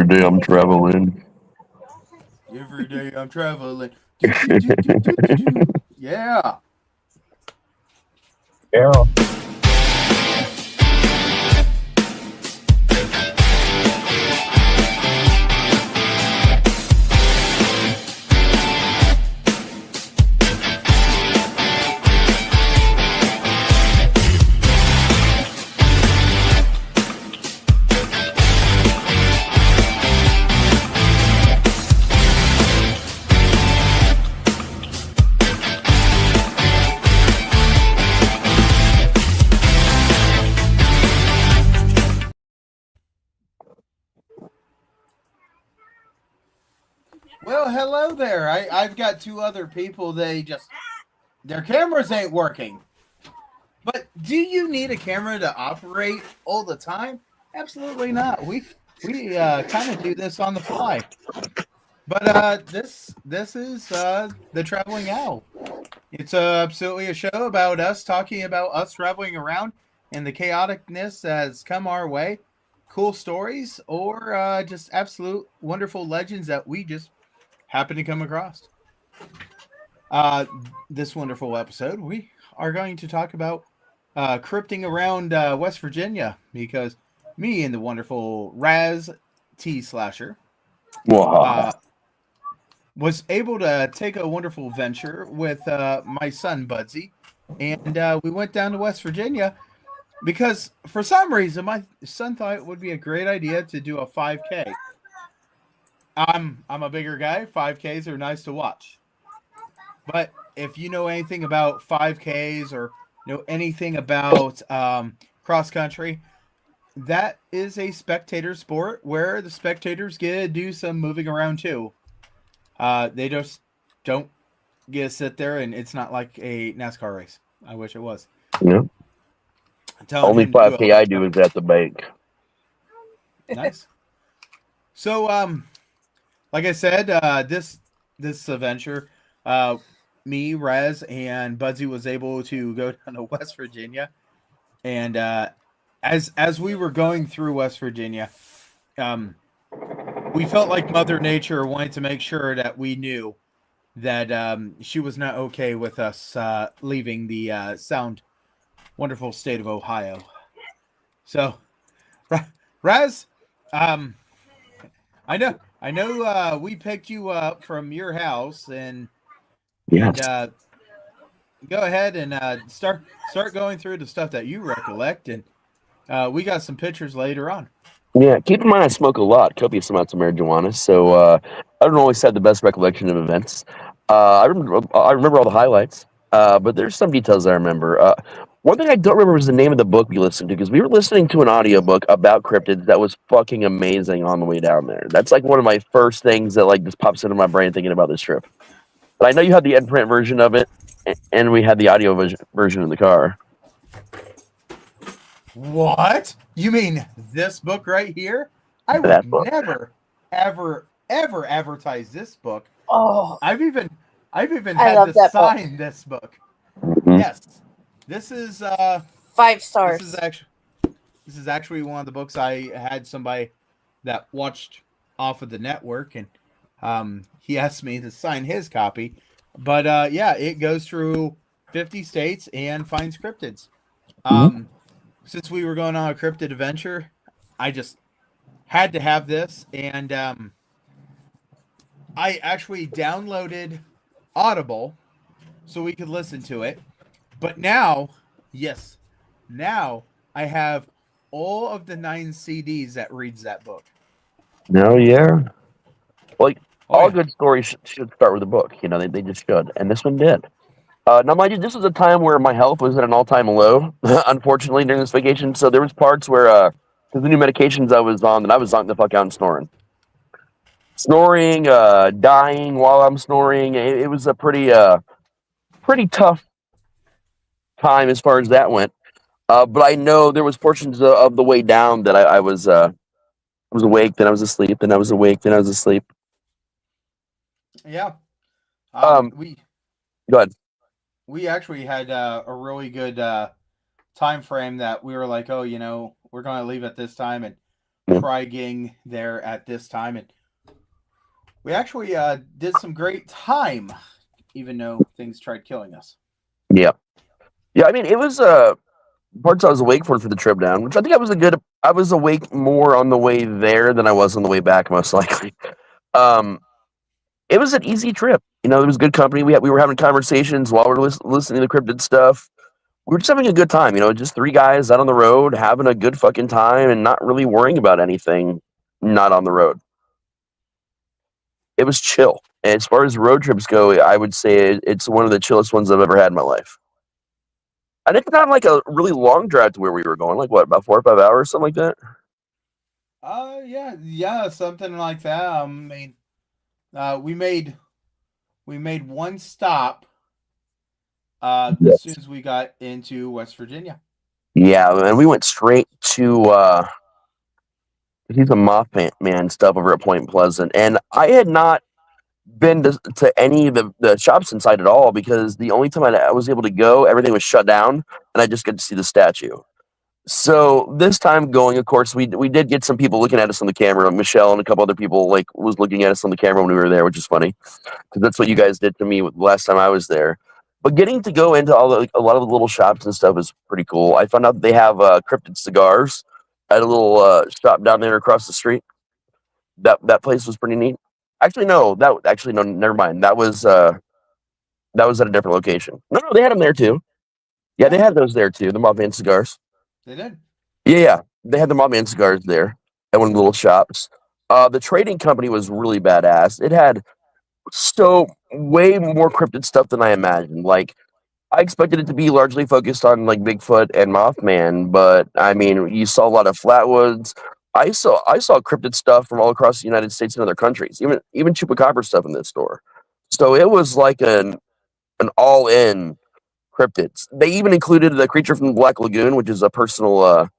Every day I'm traveling. Every day I'm traveling. Do, do, do, do, do, do, do. Yeah. Yeah. Well, hello there. I've got two other people. Their cameras ain't working. But do you need a camera to operate all the time? Absolutely not. We kind of do this on the fly. But this is the traveling owl. It's absolutely a show about us talking about us traveling around and the chaoticness that has come our way, cool stories, or just absolute wonderful legends that we just happen to come across. Uh, this wonderful episode, we are going to talk about crypting around West Virginia because me and the wonderful Raz T Slasher Wahaha. uh, was able to take a wonderful venture with my son Budsy, and we went down to West Virginia because for some reason my son thought it would be a great idea to do a 5K. I'm a bigger guy. 5Ks are nice to watch, but if you know anything about 5Ks or know anything about cross country, that is a spectator sport where the spectators get to do some moving around too. They just don't get to sit there, and it's not like a NASCAR race. I wish it was. Yeah. I'm telling Only him to do a 5K little I do stuff. is at the bank. Nice. So, like I said, this adventure, uh, me, Rez, and Budsy was able to go down to West Virginia, and as we were going through West Virginia, um, we felt like Mother Nature wanted to make sure that we knew that she was not okay with us leaving the sound wonderful state of Ohio. So, Raz, um, I know, we picked you up from your house, and Yes. go ahead and start going through the stuff that you recollect, and we got some pictures later on. Yeah. Keep in mind, I smoke a lot, copious amounts of marijuana, so I don't always have the best recollection of events. I remember all the highlights, but there's some details I remember. One thing I don't remember was the name of the book we listened to because we were listening to an audiobook about cryptids that was fucking amazing on the way down there. That's like one of my first things that like just pops into my brain thinking about this trip. But I know you had the print version of it, and we had the audio version in the car. What? You mean this book right here? I would That book. never, ever, ever advertise this book. Oh, I've even I've even I had love to that book. sign this book. Mhm. Yes, this is 5 stars. this is actually one of the books I had somebody that watched off of the network, and he asked me to sign his copy. But yeah, it goes through 50 states and finds cryptids. Mhm. Um, since we were going on a cryptid adventure, I just had to have this, and I actually downloaded Audible so we could listen to it. But now, yes, now I have all of the 9 CDs that reads that book. No, yeah. Like Oh all yeah. good stories should start with a book. You know, they just should, and this one did. Now, mind you, this was a time where my health was at an all-time low, unfortunately, during this vacation. So there was parts where, because the new medications I was on, that I was on the fuck out and snoring, dying while I'm snoring. It was a pretty tough time as far as that went. But I know there was portions of the way down that I was awake, then I was asleep, then I was awake, then I was asleep. Yeah. Um, We Go ahead. we actually had a really good time frame that we were like, oh, we're going to leave at this time, and trying there at this time, and we actually did some great time, even though things tried killing us. Yeah. Yeah, I mean, it was parts I was awake for the trip down, which I think I was awake more on the way there than I was on the way back, most likely. Um, it was an easy trip. There was good company. We were having conversations while we were listening to cryptid stuff. We were just having a good time. Just three guys out on the road having a good fucking time and not really worrying about anything. Not on the road. It was chill. And as far as road trips go, I would say it's one of the chillest ones I've ever had in my life. And it's not like a really long drive to where we were going. Like what, about 4 or 5 hours, something like that. Yeah, something like that. I mean, we made one stop as soon Yes. as we got into West Virginia. Yeah, and we went straight to he's a Mothman stuff over at Point Pleasant, and I had not been to any of the shops inside at all because the only time I was able to go, everything was shut down, and I just got to see the statue. So this time going, of course, we did get some people looking at us on the camera. Michelle and a couple other people was looking at us on the camera when we were there, which is funny because that's what you guys did to me the last time I was there. But getting to go into a lot of the little shops and stuff is pretty cool. I found out that they have Cryptid cigars at a little shop down there across the street. That place was pretty neat. Actually no, never mind. That was at a different location. No, they had them there too. Yeah, they Yeah, had those there too. The Mothman cigars. they did. Yeah, they had the Mothman cigars there at one of the little shops. The trading company was really badass. It had so way more cryptid stuff than I imagined. Like I expected it to be largely focused on like Bigfoot and Mothman, but I mean, you saw a lot of flatwoods. I saw cryptid stuff from all across the United States and other countries, even chupacabra stuff in this store. So it was like an all in cryptids. They even included the creature from the Black Lagoon, which is a personal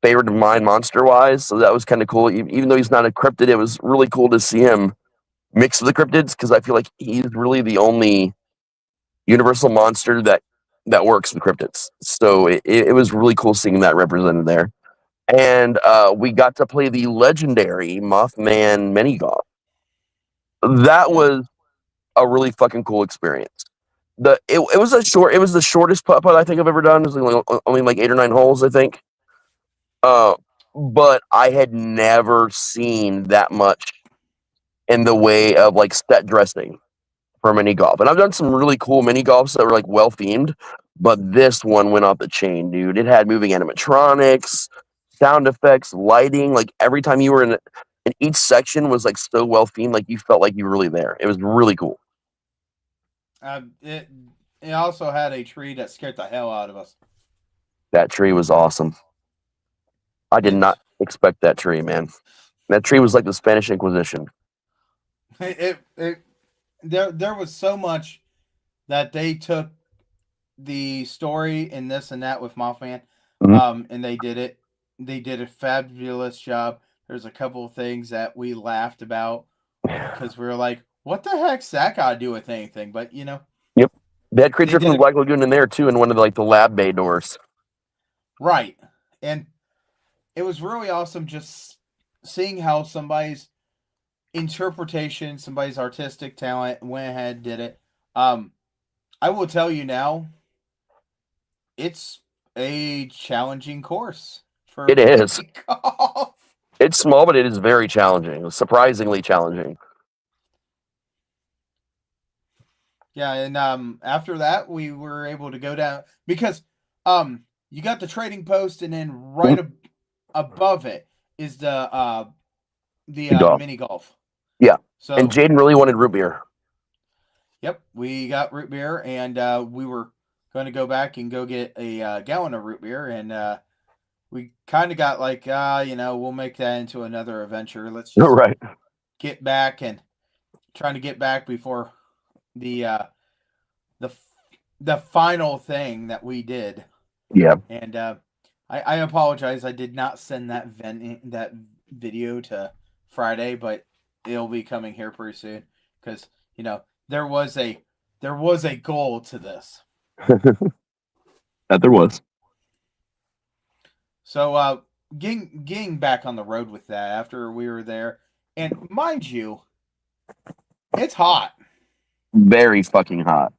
favorite of mine, monster wise. So that was kind of cool. Even though he's not a cryptid, it was really cool to see him mixed with the cryptids because I feel like he's really the only universal monster that works with cryptids. So it was really cool seeing that represented there. And we got to play the legendary Mothman mini golf. That Yeah, was a really fucking cool experience. It was the shortest putt putt I think I've ever done. It was only like 8 or 9 holes, I think. Uh, but I had never seen that much in the way of like set dressing for mini golf. And I've done some really cool mini golfs that were like well themed, but this one went off the chain, dude. It had moving animatronics, sound effects, lighting. Like every time you were in each section was like so well themed, like you felt like you were really there. It was really cool. it also had a tree that scared the hell out of us. That tree was awesome. I did It not expect that tree, man. That tree was like the Spanish Inquisition. it there was so much that they took the story and this and that with Mothman, Mhm. and they did it. They did a fabulous job. There's a couple of things that we laughed about because we were like, "What the heck's that got to do with anything?" But Yep. They had they creature from did the it Black Lagoon in there too, in one of the lab bay doors. right, and it was really awesome just seeing how somebody's interpretation, somebody's artistic talent went ahead and did it. I will tell you now, it's a challenging course for It is. mini golf. It's small, but it is very challenging. Surprisingly challenging. Yeah, and after that we were able to go down because you got the trading post, and then right Mhm. above it is the Golf. mini golf. Yeah. And So Jaden really wanted root beer. yep, we got root beer, and we were going to go back and go get a gallon of root beer, and we kind of got like, we'll make that into another adventure. Let's just Right. get back and trying to get back before the the the final thing that we did. Yeah. And I apologize, I did not send that video to Friday, but it'll be coming here pretty soon because there was a goal to this. That there was. So getting back on the road with that after we were there, and mind you, it's hot. Very fucking hot.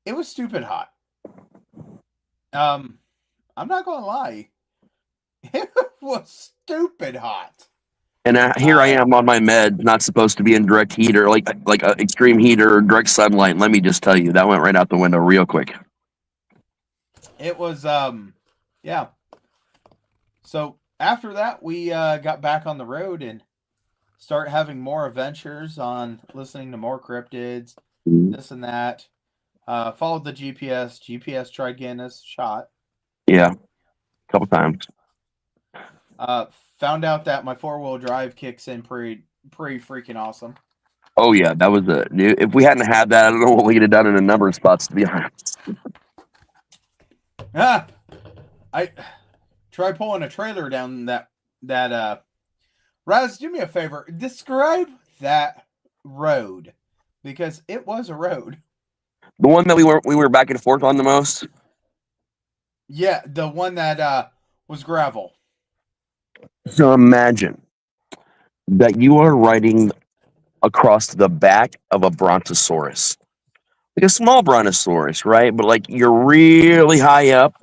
It was stupid hot. I'm not gonna lie, it was stupid hot. And here I am on my med, not supposed to be in direct heat or like extreme heat or direct sunlight. Let me just tell you, that went right out the window real quick. It was yeah. So after that, we got back on the road and start having more adventures on listening to more cryptids, this and that. Followed the GPS. GPS tried getting us shot. Yeah, a couple times. Found out that my 4-wheel drive kicks in pretty freaking awesome. Oh yeah, that was if we hadn't had that, I don't know what we could have done in a number of spots, to be honest. I try pulling a trailer down that Raz, do me a favor. Describe that road, because it was a road. The one that we were back and forth on the most. Yeah, the one that was gravel. So imagine that you are riding across the back of a brontosaurus. Like a small brontosaurus, right? But like you're really high up.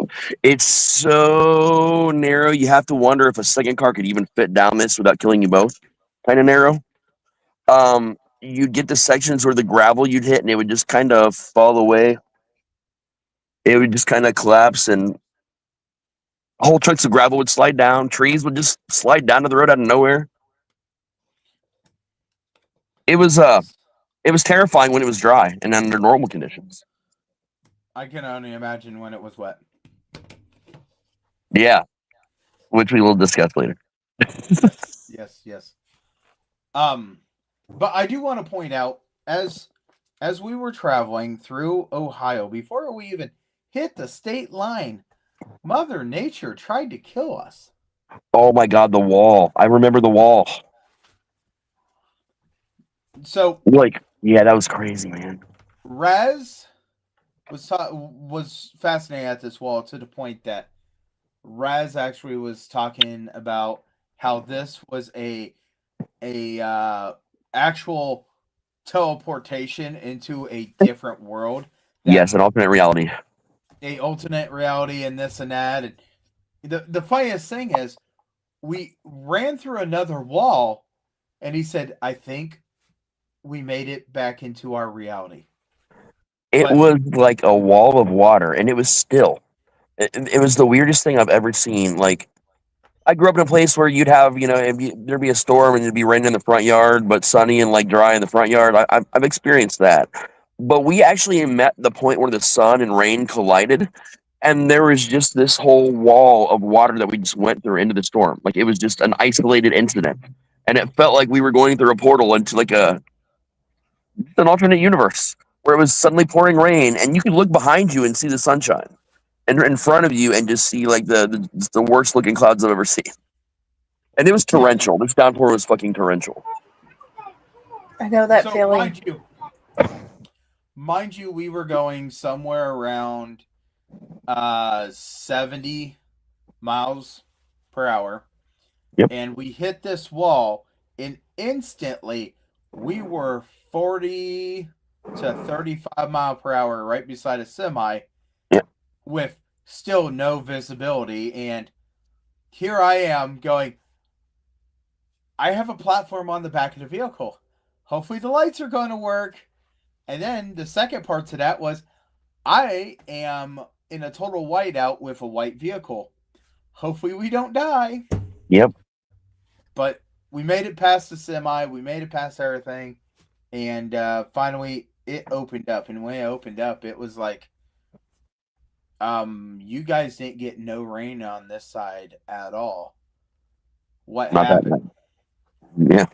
It's so narrow, you have to wonder if a second car could even fit down this without killing you both. Kind of narrow. You'd get the sections where the gravel you'd hit and it would just kind of fall away. It would just kind of collapse and whole chunks of gravel would slide down. Trees would just slide down to the road out of nowhere. It was terrifying when it was dry and under normal conditions. I can only imagine when it was wet. Yeah, which we will discuss later. Yes. But I do want to point out, as we were traveling through Ohio, before we even hit the state line, Mother Nature tried to kill us. Oh my God, the wall! I remember the wall. So, like, yeah, that was crazy, man. Raz was fascinated at this wall to the point that Raz actually was talking about how this was a actual teleportation into a different world. Yes, an alternate reality. A alternate reality and this and that. And the funniest thing is, we ran through another wall, and he said, "I think we made it back into our reality." It was like a wall of water, and it was still. It was the weirdest thing I've ever seen. Like, I grew up in a place where you'd have, there'd be a storm and it'd be raining in the front yard, but sunny and like dry in the front yard. I've experienced that. But we actually met the point where the sun and rain collided, and there was just this whole wall of water that we just went through into the storm. Like, it was just an isolated incident. And it felt like we were going through a portal into like an alternate universe where it was suddenly pouring rain, and you could look behind you and see the sunshine, and in front of you and just see like the worst looking clouds I've ever seen. And it was torrential. This downpour was fucking torrential. I know that feeling. Mind you, we were going somewhere around 70 miles per hour. Yep. And we hit this wall, and instantly we were 40 to 35 mile per hour right beside a semi. Yep. With still no visibility. And here I am going, I have a platform on the back of the vehicle. Hopefully the lights are going to work. And then the second part to that was, I am in a total whiteout with a white vehicle. Hopefully we don't die. Yep. But we made it past the semi. We made it past everything. And finally it opened up. And when it opened up, it was like, you guys didn't get no rain on this side at all. What Not happened? Yeah.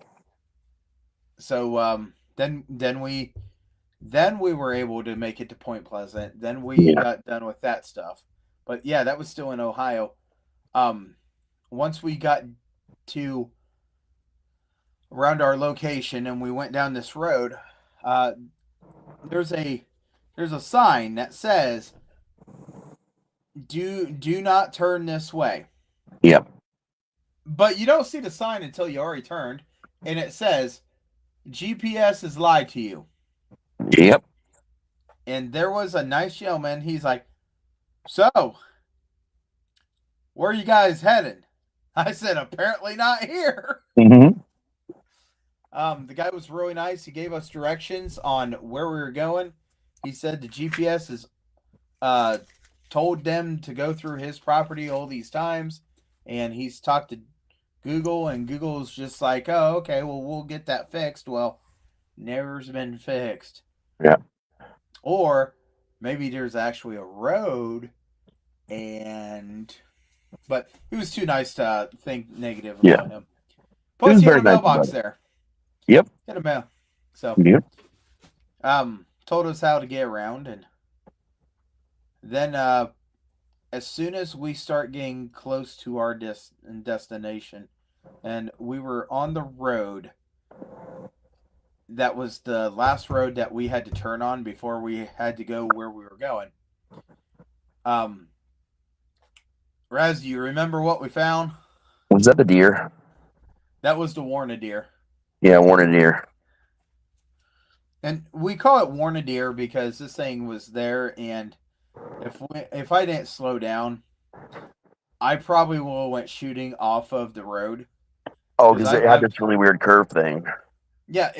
So then we were able to make it to Point Pleasant. Then we got done with that stuff. But yeah, that was still in Ohio. Once we got to around our location and we went down this road, there's a sign that says, do not turn this way. Yep. But you don't see the sign until you already turned, and it says GPS has lied to you. Yep. And there was a nice gentleman. He's like, "So, where are you guys headed?" I said, "Apparently not here." Mm-hmm. The guy was really nice. He gave us directions on where we were going. He said the GPS is told them to go through his property all these times, and he's talked to Google, and Google's just like, "Oh, okay, well, we'll get that fixed." Well, never's been fixed. Yeah. Or maybe there's actually a road, but he was too nice to think negative Yeah. about him. It Plus, was he had very a nice mailbox about it. there. Yep. He had a mail. So, Yep. told us how to get around, and then as soon as we start getting close to our destination, and we were on the road, that was the last road that we had to turn on before we had to go where we were going. Raz, do you remember what we found? Was that the deer? That was the Warna deer. Yeah, Warner deer. And we call it Warna deer because this thing was there, and if I didn't slow down, I probably would have went shooting off of the road. Oh, because it had this really weird curve thing. Yeah,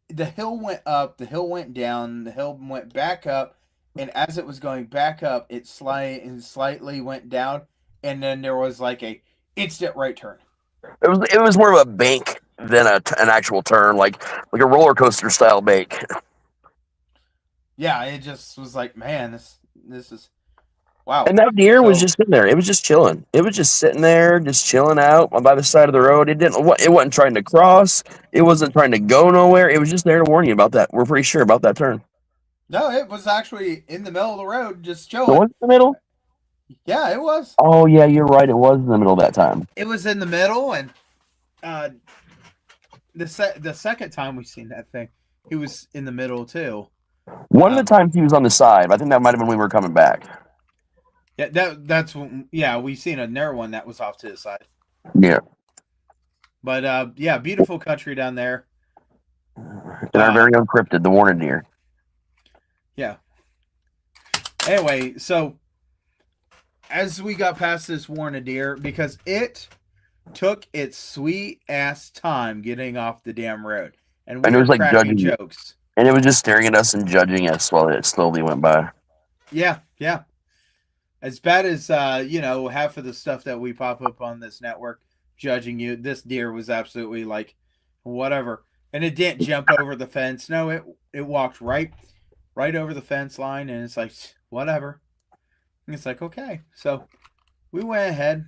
the hill went up, the hill went down, the hill went back up, and as it was going back up, it slightly went down, and then there was like a instant right turn. It was more of a bank than an actual turn, like a roller coaster style bank. Yeah, it just was like, man, this is wow. And that deer was just in there. It was just chilling. It was just sitting there, just chilling out by the side of the road. It wasn't trying to cross. It wasn't trying to go nowhere. It was just there to warn you about that. We're pretty sure about that turn. No, it was actually in the middle of the road, just It chilling. was in the middle? Yeah, it was. Oh, yeah, you're right. It was in the middle that time. It was in the middle, and the second time we seen that thing, he was in the middle too. One of the times he was on the side. I think that might have been when we were coming back. Yeah, we seen another one that was off to the side. Yeah. But yeah, beautiful country down there. And our very own cryptid, the Warner deer. Yeah. Anyway, so as we got past this Warner deer, because it took its sweet ass time getting off the damn road, and we were like cracking jokes. And it was just staring at us and judging us while it slowly went by. Yeah. As bad as half of the stuff that we pop up on this network judging you, this deer was absolutely like whatever. And it didn't jump over the fence. No, it walked right over the fence line, and it's like whatever. And it's like, okay. So we went ahead,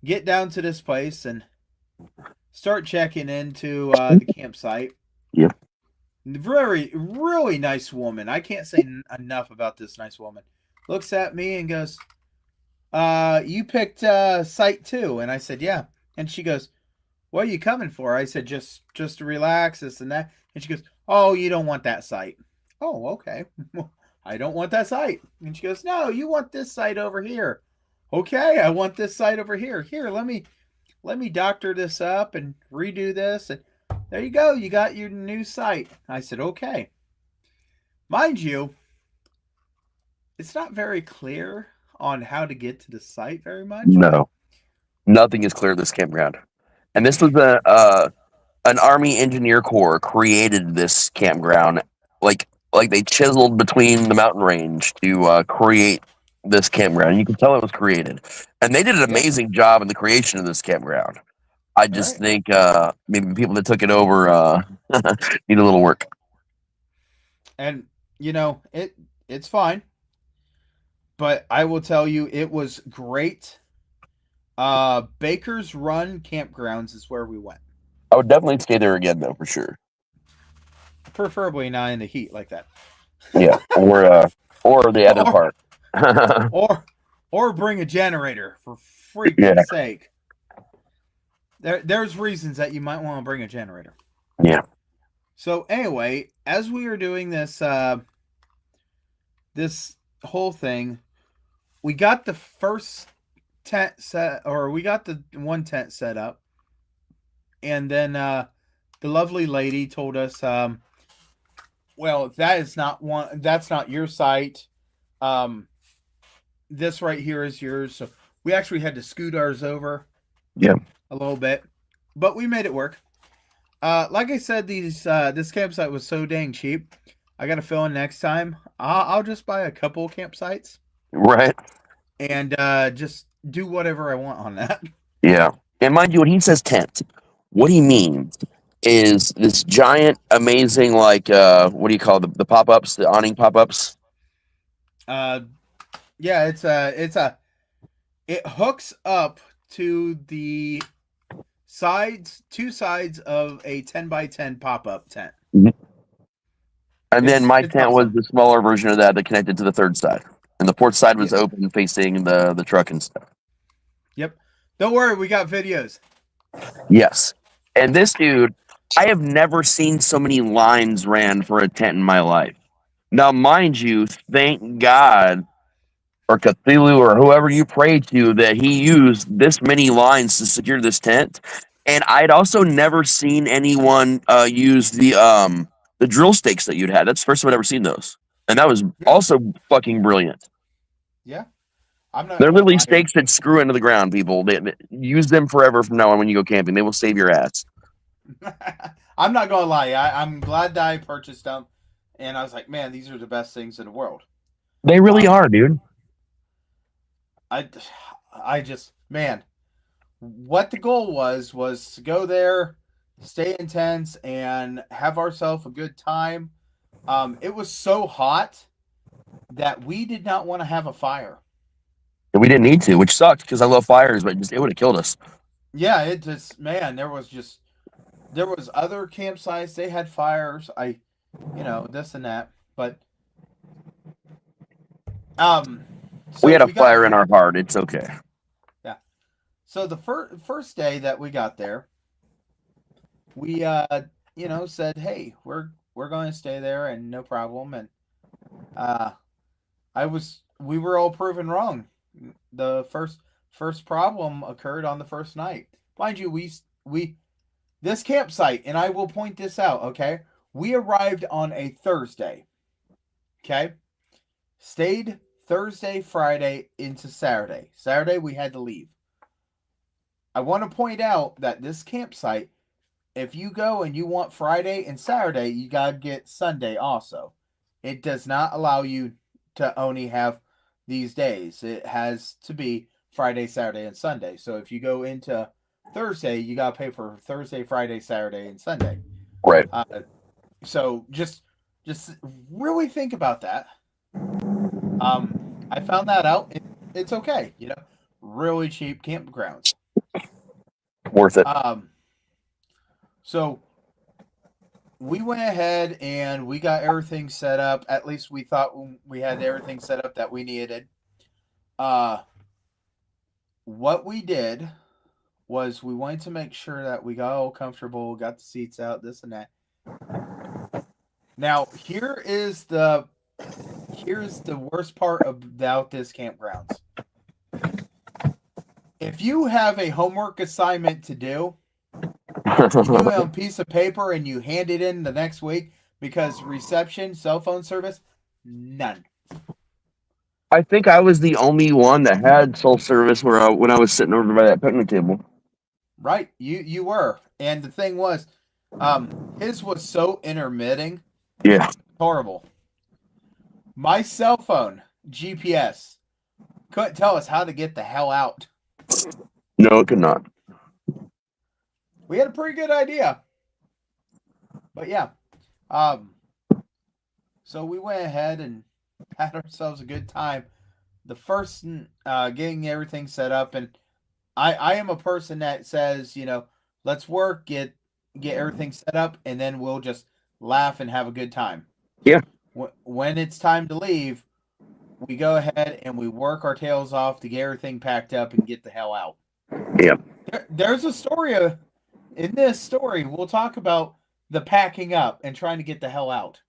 get down to this place, and start checking into the campsite. Yep. Very, really nice woman. I can't say enough about this nice woman. Looks at me and goes, you picked site 2. And I said, yeah. And she goes, what are you coming for? I said, just to relax, this and that. And she goes, oh, you don't want that site. Oh, okay. I don't want that site. And she goes, no, you want this site over here. Okay, I want this site over here. Here, let me doctor this up and redo this. And there you go. You got your new site. I said, okay. Mind you, it's not very clear on how to get to the site very much. No. Nothing is clear at this campground. And this was an Army Engineer Corps created this campground. Like they chiseled between the mountain range to create this campground. You can tell it was created. And they did an amazing job in the creation of this campground. I just think maybe people that took it over need a little work. And, it's fine. But I will tell you, it was great. Baker's Run Campgrounds is where we went. I would definitely stay there again, though, for sure. Preferably not in the heat like that. Yeah, or the other part. or bring a generator, for freaking sake. There's reasons that you might want to bring a generator. Yeah. So anyway, as we were doing this this whole thing, we got the first tent set, or we got the one tent set up, and then the lovely lady told us, well, that's not your site. Um, this right here is yours. So we actually had to scoot ours over. Yeah. A little bit, but we made it work. Like I said, this campsite was so dang cheap. I got a feeling next time I'll just buy a couple campsites Right. and just do whatever I want on that. Yeah. And mind you, when he says tent, what he means is this giant, amazing, like, what do you call the pop-ups, the awning pop-ups? Yeah, it hooks up to the two sides of a 10 by 10 pop-up tent. And then my It's tent was awesome. the smaller version of that connected to the third side. And the fourth side was Yeah. open facing the truck and stuff. Yep. Don't worry, we got videos. Yes. And this dude, I have never seen so many lines ran for a tent in my life. Now, mind you, thank God, or Cthulhu, or whoever you pray to, that he used this many lines to secure this tent. And I'd also never seen anyone use the drill stakes that you'd had. That's the first time I'd ever seen those. And that was also fucking brilliant. Yeah. I'm not They're gonna literally lie. stakes that screw into the ground, people. They use them forever from now on when you go camping. They will save your ass. I'm not gonna lie. I'm glad that I purchased them, and I was like, man, these are the best things in the world. They really are, dude. I just, man, what the goal was to go there, stay in tents, and have ourselves a good time. It was so hot that we did not want to have a fire. And we didn't need to, which sucked because I love fires, but it would have killed us. Yeah, it just, man, there was other campsites, they had fires. This and that, but we had a fire in our heart. It's okay. Yeah. So the first day that we got there, we said, hey, we're going to stay there and no problem. And we were all proven wrong. The first problem occurred on the first night. Mind you, we this campsite, and I will point this out, okay? We arrived on a Thursday. Okay? Stayed Thursday, Friday into Saturday. Saturday we had to leave. I want to point out that this campsite, if you go and you want Friday and Saturday, you got to get Sunday also. It does not allow you to only have these days. It has to be Friday, Saturday, and Sunday. So if you go into Thursday, you got to pay for Thursday, Friday, Saturday, and Sunday. Right. So just really think about that. I found that out. It's okay, really cheap campgrounds. Worth it. So we went ahead and we got everything set up. At least we thought we had everything set up that we needed. What we did was we wanted to make sure that we got all comfortable, got the seats out, this and that. Now, here's the worst part about this campgrounds. If you have a homework assignment to do, you do it on a piece of paper and you hand it in the next week, because reception, cell phone service, none. I think I was the only one that had cell service when I was sitting over by that picnic table. Right, you were, and the thing was, his was so intermittent. Yeah, horrible. My cell phone GPS couldn't tell us how to get the hell out. No, it could not. We had a pretty good idea, but yeah. So we went ahead and had ourselves a good time. The first, getting everything set up, and I am a person that says, let's work, get everything set up, and then we'll just laugh and have a good time. Yeah. When it's time to leave, we go ahead and we work our tails off to get everything packed up and get the hell out. Yeah. There's a story in this story. We'll talk about the packing up and trying to get the hell out.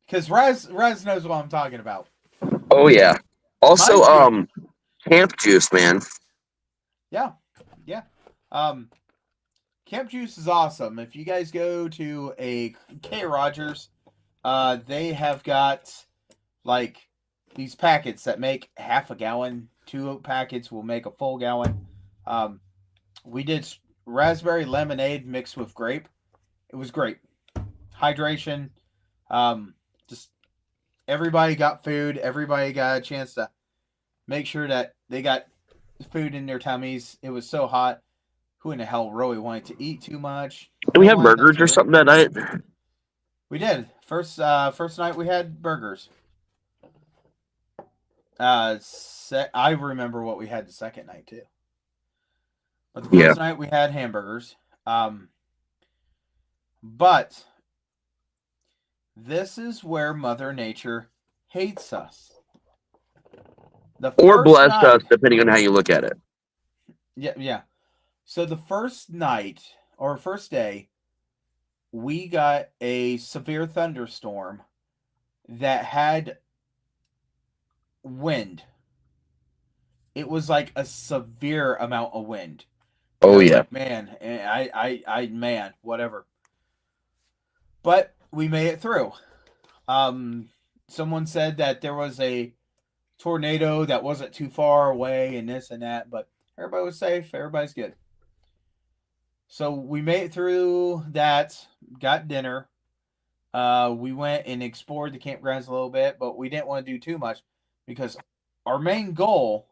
Because Raz knows what I'm talking about. Oh yeah. Also, Mind you, camp juice, man. yeah, yeah. Um, Camp Juice is awesome. If you guys go to a K Rogers, they have got like these packets that make half a gallon. Two packets will make a full gallon. Um, we did raspberry lemonade mixed with grape. It was great. Hydration. Um, just everybody got food. Everybody got a chance to make sure that they got food in their tummies. It was so hot. Who in the hell really wanted to eat too much? Did we No have one burgers or necessarily. something that night? We did. First night we had burgers. I remember what we had the second night too. But the Yeah. first night we had hamburgers. But this is where Mother Nature hates us. The Or first bless us, night, depending on how you look at it. yeah. So the first night or first day, we got a severe thunderstorm that had wind. It was like a severe amount of wind. And Oh I was yeah. like, man, man, whatever. But we made it through. Someone said that there was a tornado that wasn't too far away and this and that, but everybody was safe. Everybody's good. So we made it through that, got dinner. We went and explored the campgrounds a little bit, but we didn't want to do too much because our main goal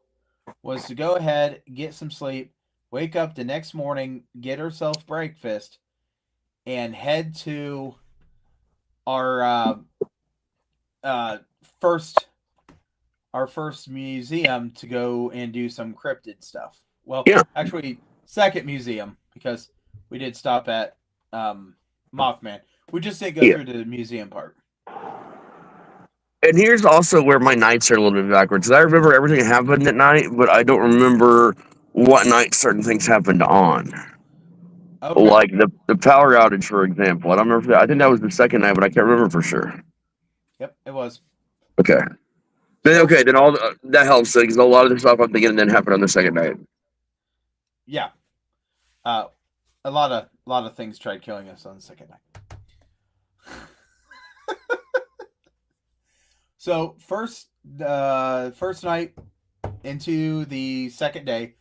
was to go ahead, get some sleep, wake up the next morning, get ourselves breakfast, and head to our first museum to go and do some cryptid stuff. Well, Yeah. actually, second museum because we did stop at Mothman. We just didn't go through the museum part. And here's also where my nights are a little bit backwards. I remember everything that happened at night, but I don't remember what night certain things happened on. Okay. Like the power outage, for example. I don't remember. I think that was the second night, but I can't remember for sure. Yep, it was. Okay. Then So, okay, then all that helps because a lot of the stuff I'm thinking then happened on the second night. yeah. A lot of things tried killing us on the second night. So first night into the second day,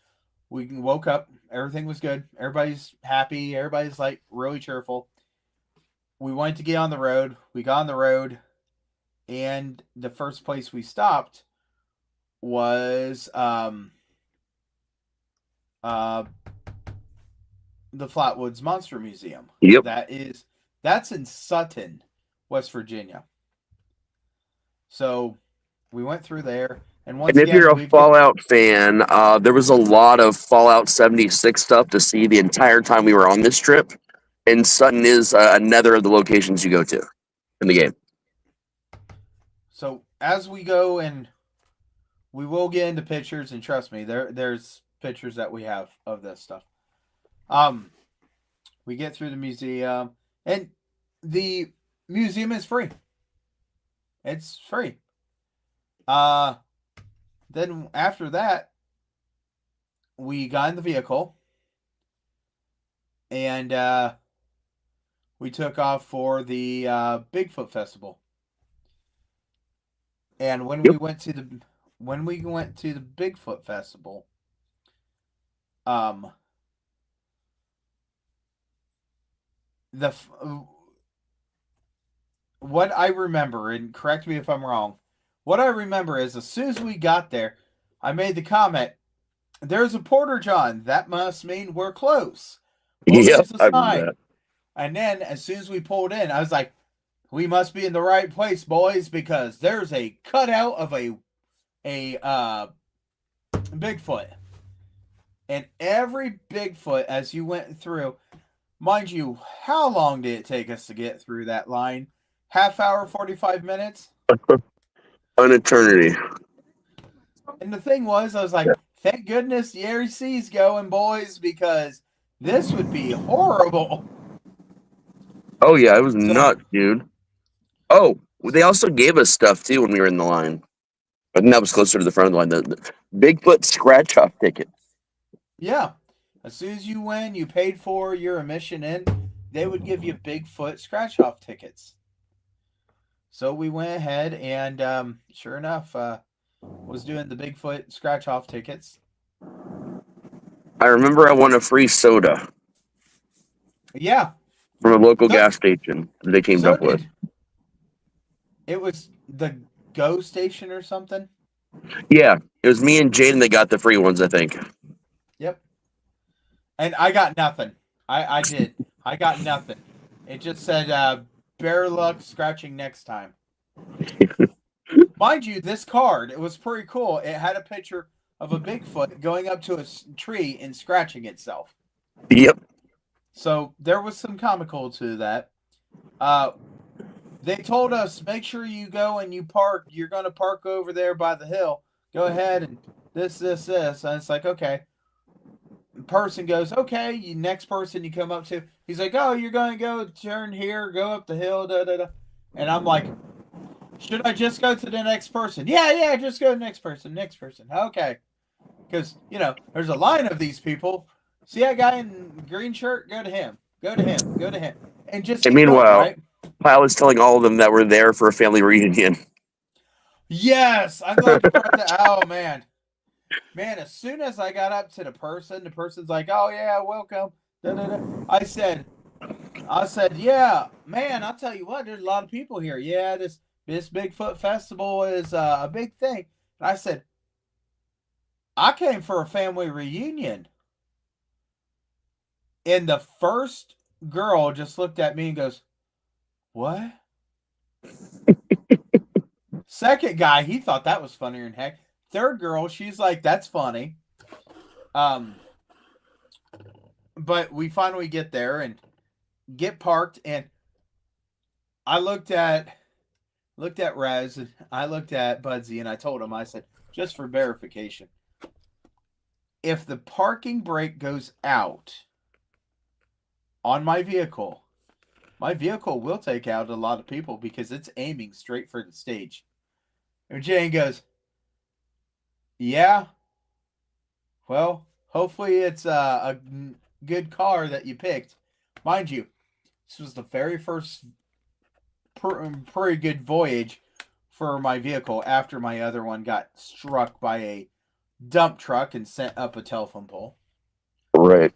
we woke up. Everything was good. Everybody's happy. Everybody's like really cheerful. We wanted to get on the road. We got on the road, and the first place we stopped was the Flatwoods Monster Museum. Yep. That's in Sutton, West Virginia. So we went through there, and once And if again, you're a Fallout fan, there was a lot of Fallout 76 stuff to see the entire time we were on this trip. And Sutton is another of the locations you go to in the game. So as we go, and we will get into pictures, and trust me, there's pictures that we have of this stuff. We get through the museum, and the museum is free. It's free. Then after that, we got in the vehicle, and we took off for the Bigfoot Festival. And when we went to the Bigfoot Festival, what I remember, and correct me if I'm wrong, what I remember is as soon as we got there, I made the comment, "There's a Porter John. That must mean we're close." Well, Yep, there's a I remember sign. that. And then as soon as we pulled in, I was like, "We must be in the right place, boys, because there's a cutout of a Bigfoot." And every Bigfoot, as you went through, mind you, how long did it take us to get through that line? Half hour, 45 minutes? An eternity. And the thing was, I was like, thank goodness the ARC's going, boys, because this would be horrible. Oh, yeah, it was nuts, dude. Oh, they also gave us stuff, too, when we were in the line. I think that was closer to the front of the line. The Bigfoot scratch off ticket. Yeah. As soon as you went, you paid for your admission in, they would give you Bigfoot scratch off tickets. So we went ahead and sure enough, was doing the Bigfoot scratch off tickets. I remember I won a free soda Yeah. from a local So, gas station that they teamed so up with. did it was the Go station or something? Yeah, it was me and Jaden that got the free ones, I think. Yep. And I got nothing. I did. I got nothing. It just said bear luck scratching next time. Mind you, this card, it was pretty cool. It had a picture of a Bigfoot going up to a tree and scratching itself. Yep. So there was some comical to that. They told us, make sure you go and you park. You're going to park over there by the hill. Go ahead and this. And it's like, okay. Person goes, okay. You next person you come up to, he's like, oh, you're going to go turn here, go up the hill, da da da. And I'm like, should I just go to the next person? Yeah, just go to the next person. Okay. Because, there's a line of these people. See that guy in green shirt? Go to him. Go to him. And just And keep going, meanwhile, right? I was telling all of them that were there for a family reunion. Yes, I'm glad you brought that. Oh, man. Man, as soon as I got up to the person's like, oh, yeah, welcome. Da, da, da. I said, yeah, man, I'll tell you what, there's a lot of people here. Yeah, this Bigfoot festival is a big thing. And I said, I came for a family reunion. And the first girl just looked at me and goes, what? Second guy, he thought that was funnier than heck. Third girl, she's like, that's funny. But we finally get there and get parked, and I looked at Rez, and I looked at Budsy, and I told him, I said, just for verification, if the parking brake goes out on my vehicle will take out a lot of people because it's aiming straight for the stage. And Jane goes, yeah, well, hopefully it's a good car that you picked. Mind you, this was the very first pretty good voyage for my vehicle after my other one got struck by a dump truck and sent up a telephone pole. Right.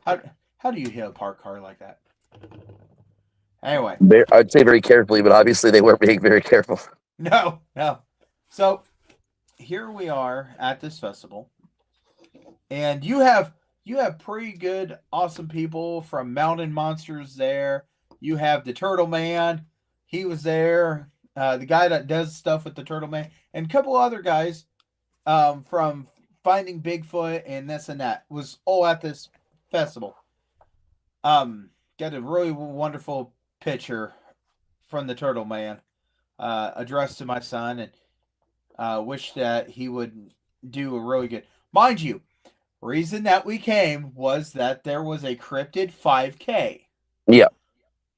How do you hit a parked car like that? Anyway. I'd say very carefully, but obviously they weren't being very careful. No. So here we are at this festival, and you have pretty good, awesome people from Mountain Monsters there. You have the Turtle Man. He was there. The guy that does stuff with the Turtle Man. And a couple other guys from Finding Bigfoot and this and that was all at this festival. Got a really wonderful picture from the Turtle Man addressed to my son, and wish that he would do a really good. Mind you, reason that we came was that there was a cryptid 5K. Yeah.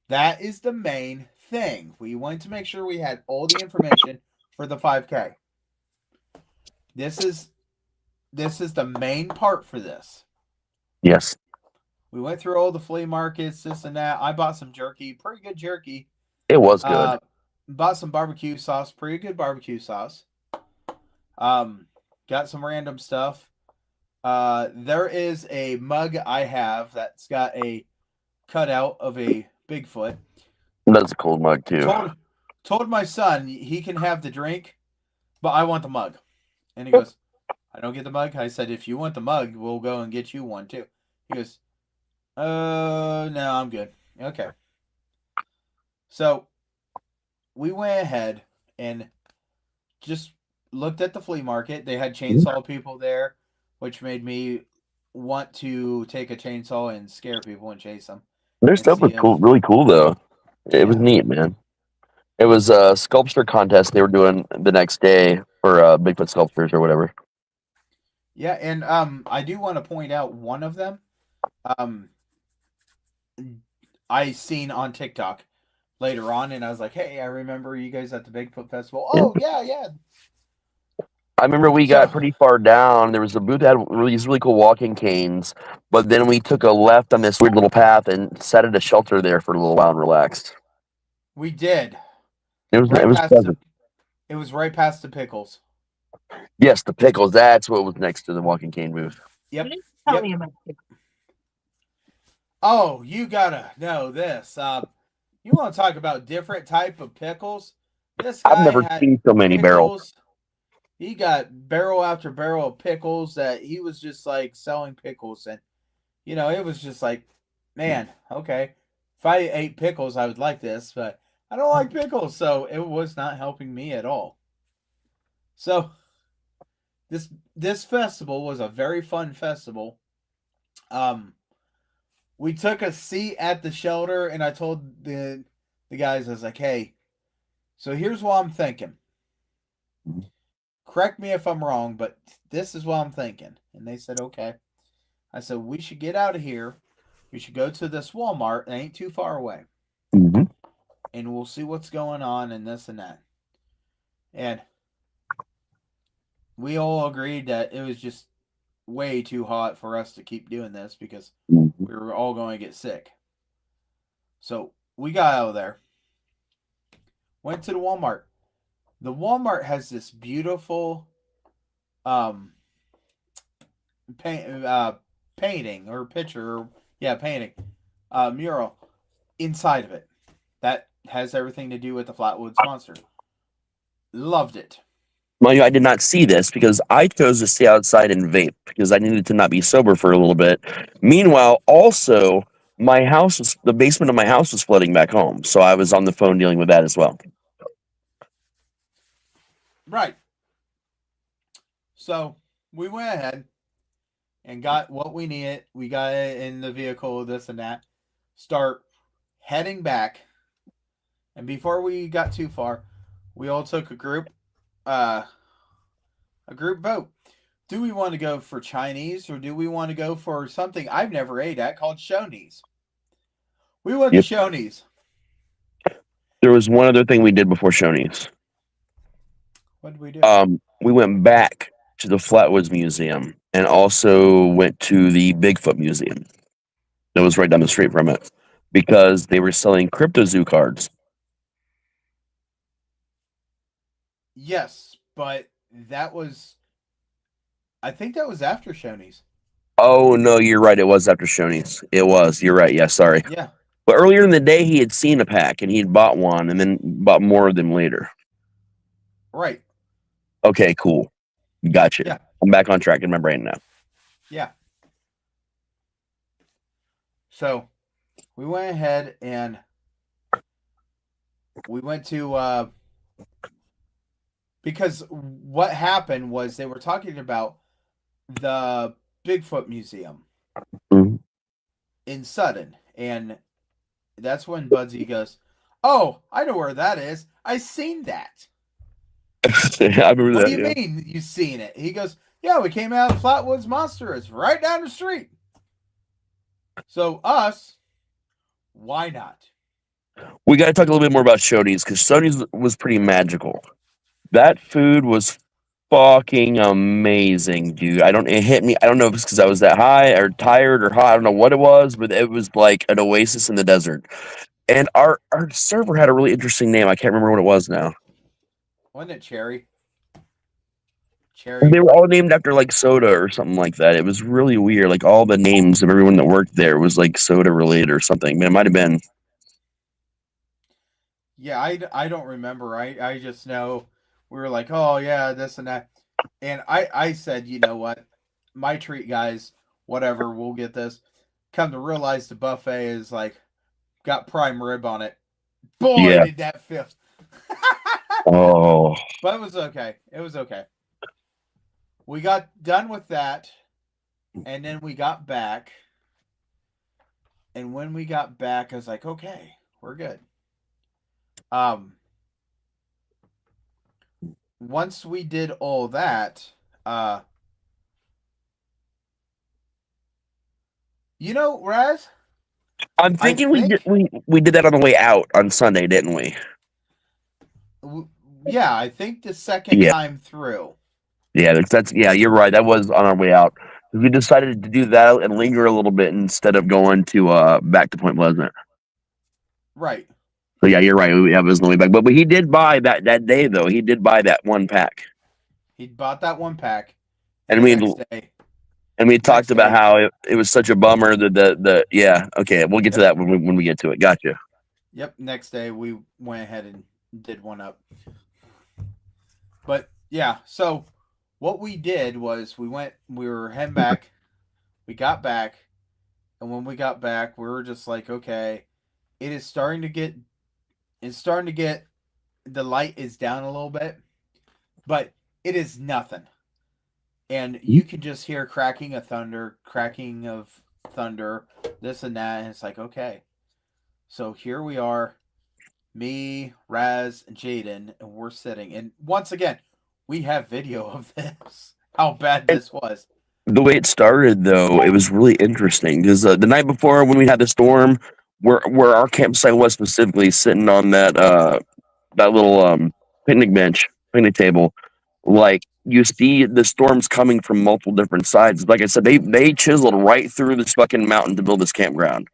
That is the main thing. We wanted to make sure we had all the information for the 5K. This is the main part for this. Yes. We went through all the flea markets, this and that. I bought some jerky, pretty good jerky. It was good. Bought some barbecue sauce, pretty good barbecue sauce. Got some random stuff. There is a mug I have that's got a cutout of a Bigfoot. That's a cool mug too. Told my son he can have the drink, but I want the mug. And he goes, I don't get the mug. I said, if you want the mug, we'll go and get you one too. He goes, no, I'm good. Okay. So we went ahead and just looked at the flea market. They had chainsaw people there, which made me want to take a chainsaw and scare people and chase them. Their stuff was cool, really cool though. It was neat, man. It was a sculpture contest they were doing the next day for Bigfoot sculptures or whatever. Yeah, and I do want to point out one of them. I seen on TikTok later on, and I was like, "Hey, I remember you guys at the Bigfoot Festival." Oh, yeah. I remember we So got pretty far down. There was a booth that had these really cool walking canes, but then we took a left on this weird little path and sat at a shelter there for a little while and relaxed. we did It right was past the. pleasant. It was right past the pickles. Yes, the pickles. That's what was next to the walking cane booth. Yep. Tell Yep. me about it. Oh, you gotta know this. You want to talk about different type of pickles? This I've guy never had seen so many barrels. pickles. He got barrel after barrel of pickles that he was just like selling pickles, and it was just like, man, okay. If I ate pickles, I would like this, but I don't like pickles, so it was not helping me at all. So this festival was a very fun festival. Um, we took a seat at the shelter, and I told the guys, I was like, hey, so here's what I'm thinking. Correct me if I'm wrong, but this is what I'm thinking. And they said, okay. I said, we should get out of here. We should go to this Walmart. It ain't too far away. Mm-hmm. And we'll see what's going on and this and that. And we all agreed that it was just way too hot for us to keep doing this because Mm-hmm. we were all going to get sick. So we got out of there. Went to the Walmart. The Walmart has this beautiful painting or picture, or painting, mural inside of it that has everything to do with the Flatwoods Monster. Loved it. Mind you, I did not see this because I chose to stay outside and vape because I needed to not be sober for a little bit. Meanwhile, also, the basement of my house was flooding back home, so I was on the phone dealing with that as well. Right. So we went ahead and got what we needed. We got it in the vehicle, this and that. Start heading back. And before we got too far, we all took a group vote. Do we want to go for Chinese or do we want to go for something I've never ate at called Shoney's? We went Yep. to Shoney's. There was one other thing we did before Shoney's. What did we do? We went back to the Flatwoods Museum and also went to the Bigfoot Museum. That was right down the street from it because they were selling CryptoZoo cards. Yes, but I think that was after Shoney's. Oh no, you're right. It was after Shoney's. It was. You're right. Yeah, sorry. Yeah. But earlier in the day, he had seen a pack and he'd bought one and then bought more of them later. Right. Okay, cool. Gotcha. Yeah. I'm back on track in my brain now. Yeah. So we went ahead and we went to because what happened was they were talking about the Bigfoot Museum Mhm. in Sutton, and that's when Budsy goes, "Oh, I know where that is. I seen that." I remember What that. do you Yeah. mean you seen it? He goes, "Yeah, we came out of Flatwoods Monster. It's right down the street." So why not? We got to talk a little bit more about Shoney's because Shoney's was pretty magical. That food was fucking amazing, dude. It hit me. I don't know if it's because I was that high or tired or hot. I don't know what it was, but it was like an oasis in the desert. And our server had a really interesting name. I can't remember what it was now. Wasn't it Cherry? Cherry. They were all named after like soda or something like that. It was really weird. Like all the names of everyone that worked there was like soda related or something. Man, it might have been. Yeah, I don't remember. I just know we were like, oh yeah, this and that. And I said, you know what? My treat, guys, whatever, we'll get this. Come to realize the buffet is like got prime rib on it. Boy, Yeah. did that feel. Oh. But it was okay. It was okay. We got done with that, and then we got back. And when we got back, I was like, okay, we're good. Once we did all that, Raz, I'm thinking we did that on the way out on Sunday, didn't we? yeah, I think the second Yeah. time through. Yeah, you're right. That was on our way out. We decided to do that and linger a little bit instead of going to back to Point Pleasant. Right. So yeah, you're right. It was on the way back. But he did buy that day though. He did buy that one pack. He bought that one pack, and And the we talked next about day, how it was such a bummer that the yeah, okay, we'll get to yep, that when we get to it. Gotcha. yep. Next day, we went ahead and did one up. But yeah, so what we did was we were heading back. We got back, and when we got back, we were just like, okay, it is starting to get. It's starting to get. The light is down a little bit, but it is nothing. And you can just hear cracking of thunder, this and that, and it's like, okay. So here we are, me, Raz, and Jaden, and we're sitting. And once again, we have video of this. How bad this was. The way it started, though, it was really interesting because the night before when we had the storm, where our campsite was specifically, sitting on that little picnic table, like you see the storms coming from multiple different sides. Like I said, they chiseled right through this fucking mountain to build this campground.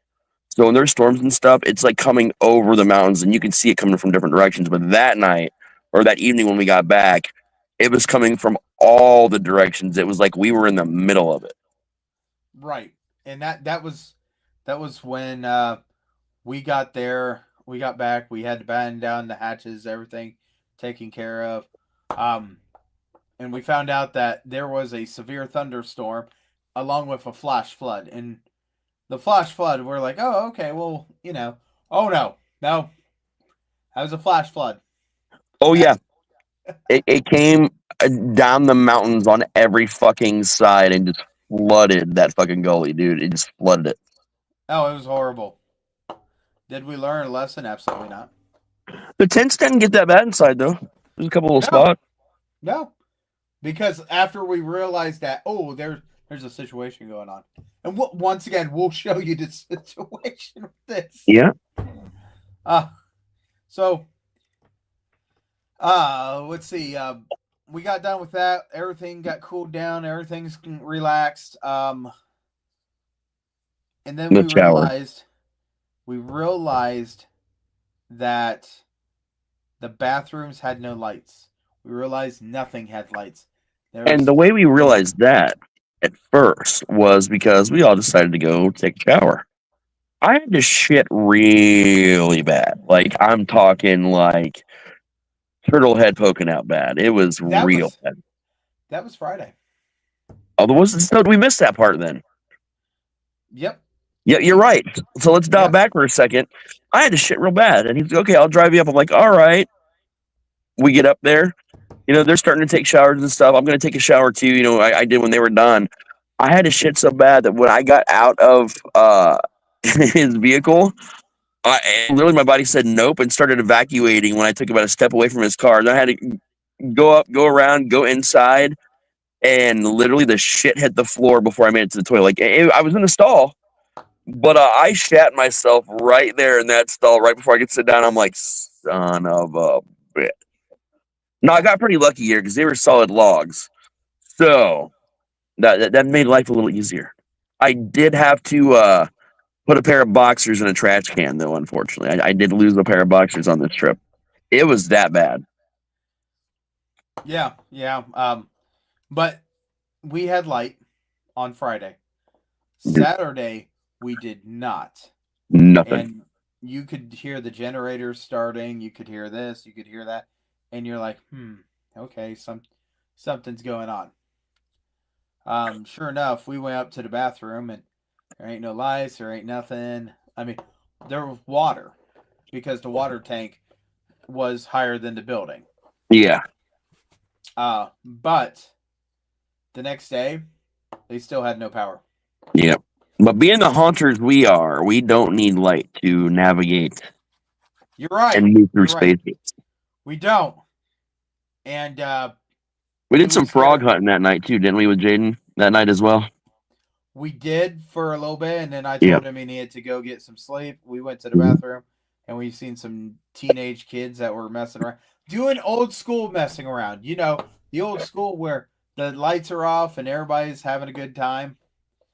So when there's storms and stuff, it's like coming over the mountains, and you can see it coming from different directions. But that night or that evening when we got back, it was coming from all the directions. It was like we were in the middle of it. Right. And that was when we got there, we got back, we had to batten down the hatches, everything taken care of. And we found out that there was a severe thunderstorm along with a flash flood. And the flash flood, we're like, oh, okay, well, oh no, that was a flash flood. Oh yeah, it came down the mountains on every fucking side and just flooded that fucking gully, dude. It just flooded it. Oh, it was horrible. Did we learn a lesson? Absolutely not. The tents didn't get that bad inside though. There's a couple little spots. No, because after we realized that, oh, there's a situation going on, and once again, we'll show you the situation with this. Yeah. So, let's see. We got done with that. Everything got cooled down. Everything's relaxed. And then we realized that the bathrooms had no lights. We realized nothing had lights. And the way we realized that at first was because we all decided to go take a shower. I had to shit really bad. Like I'm talking like turtle head poking out bad. It was real bad. That was Friday. Oh, we missed that part then. Yep. Yeah, you're right. So let's dial back for a second. I had to shit real bad, and he's like, "Okay, I'll drive you up." I'm like, "All right." We get up there. They're starting to take showers and stuff. I'm going to take a shower too. I did when they were done. I had to shit so bad that when I got out of his vehicle, literally my body said nope and started evacuating when I took about a step away from his car. And I had to go around, go inside, and literally the shit hit the floor before I made it to the toilet. Like I was in a stall, but I shat myself right there in that stall right before I could sit down. I'm like, son of a bitch. No, I got pretty lucky here because they were solid logs, so that made life a little easier. I did have to put a pair of boxers in a trash can, though. Unfortunately, I did lose a pair of boxers on this trip. It was that bad. Yeah. But we had light on Friday. Saturday, we did not. Nothing. And you could hear the generator starting. You could hear this. You could hear that. And you're like, okay, something's going on. Sure enough, we went up to the bathroom, and there ain't no lights. There ain't nothing. I mean, there was water because the water tank was higher than the building. Yeah. But the next day, they still had no power. Yep. But being the haunters we are, we don't need light to navigate. You're right. And move through spaces. Right. We don't. And we did some frog hunting that night too, didn't we, with Jaden that night as well? We did for a little bit, and then I told him he needed to go get some sleep. We went to the bathroom, and we've seen some teenage kids that were messing around, doing old school messing around. The old school where the lights are off and everybody's having a good time.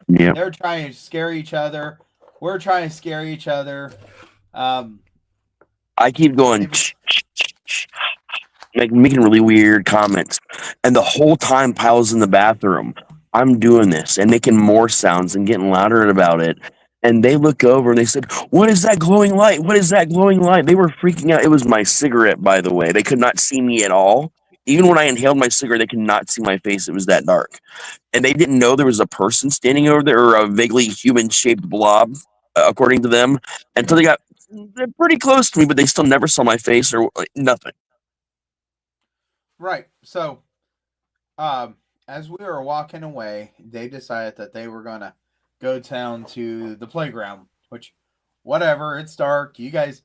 Yeah. They're trying to scare each other. We're trying to scare each other. I keep going, like making really weird comments, and the whole time Pyle's in the bathroom. I'm doing this and making more sounds and getting louder about it. And they look over and they said, "What is that glowing light? What is that glowing light?" They were freaking out. It was my cigarette, by the way. They could not see me at all. Even when I inhaled my cigarette, they could not see my face. It was that dark. And they didn't know there was a person standing over there or a vaguely human shaped blob, according to them, until they got pretty close to me, but they still never saw my face or like, nothing. Right. So, as we were walking away, they decided that they were gonna go down to the playground. Which, whatever. It's dark. You guys,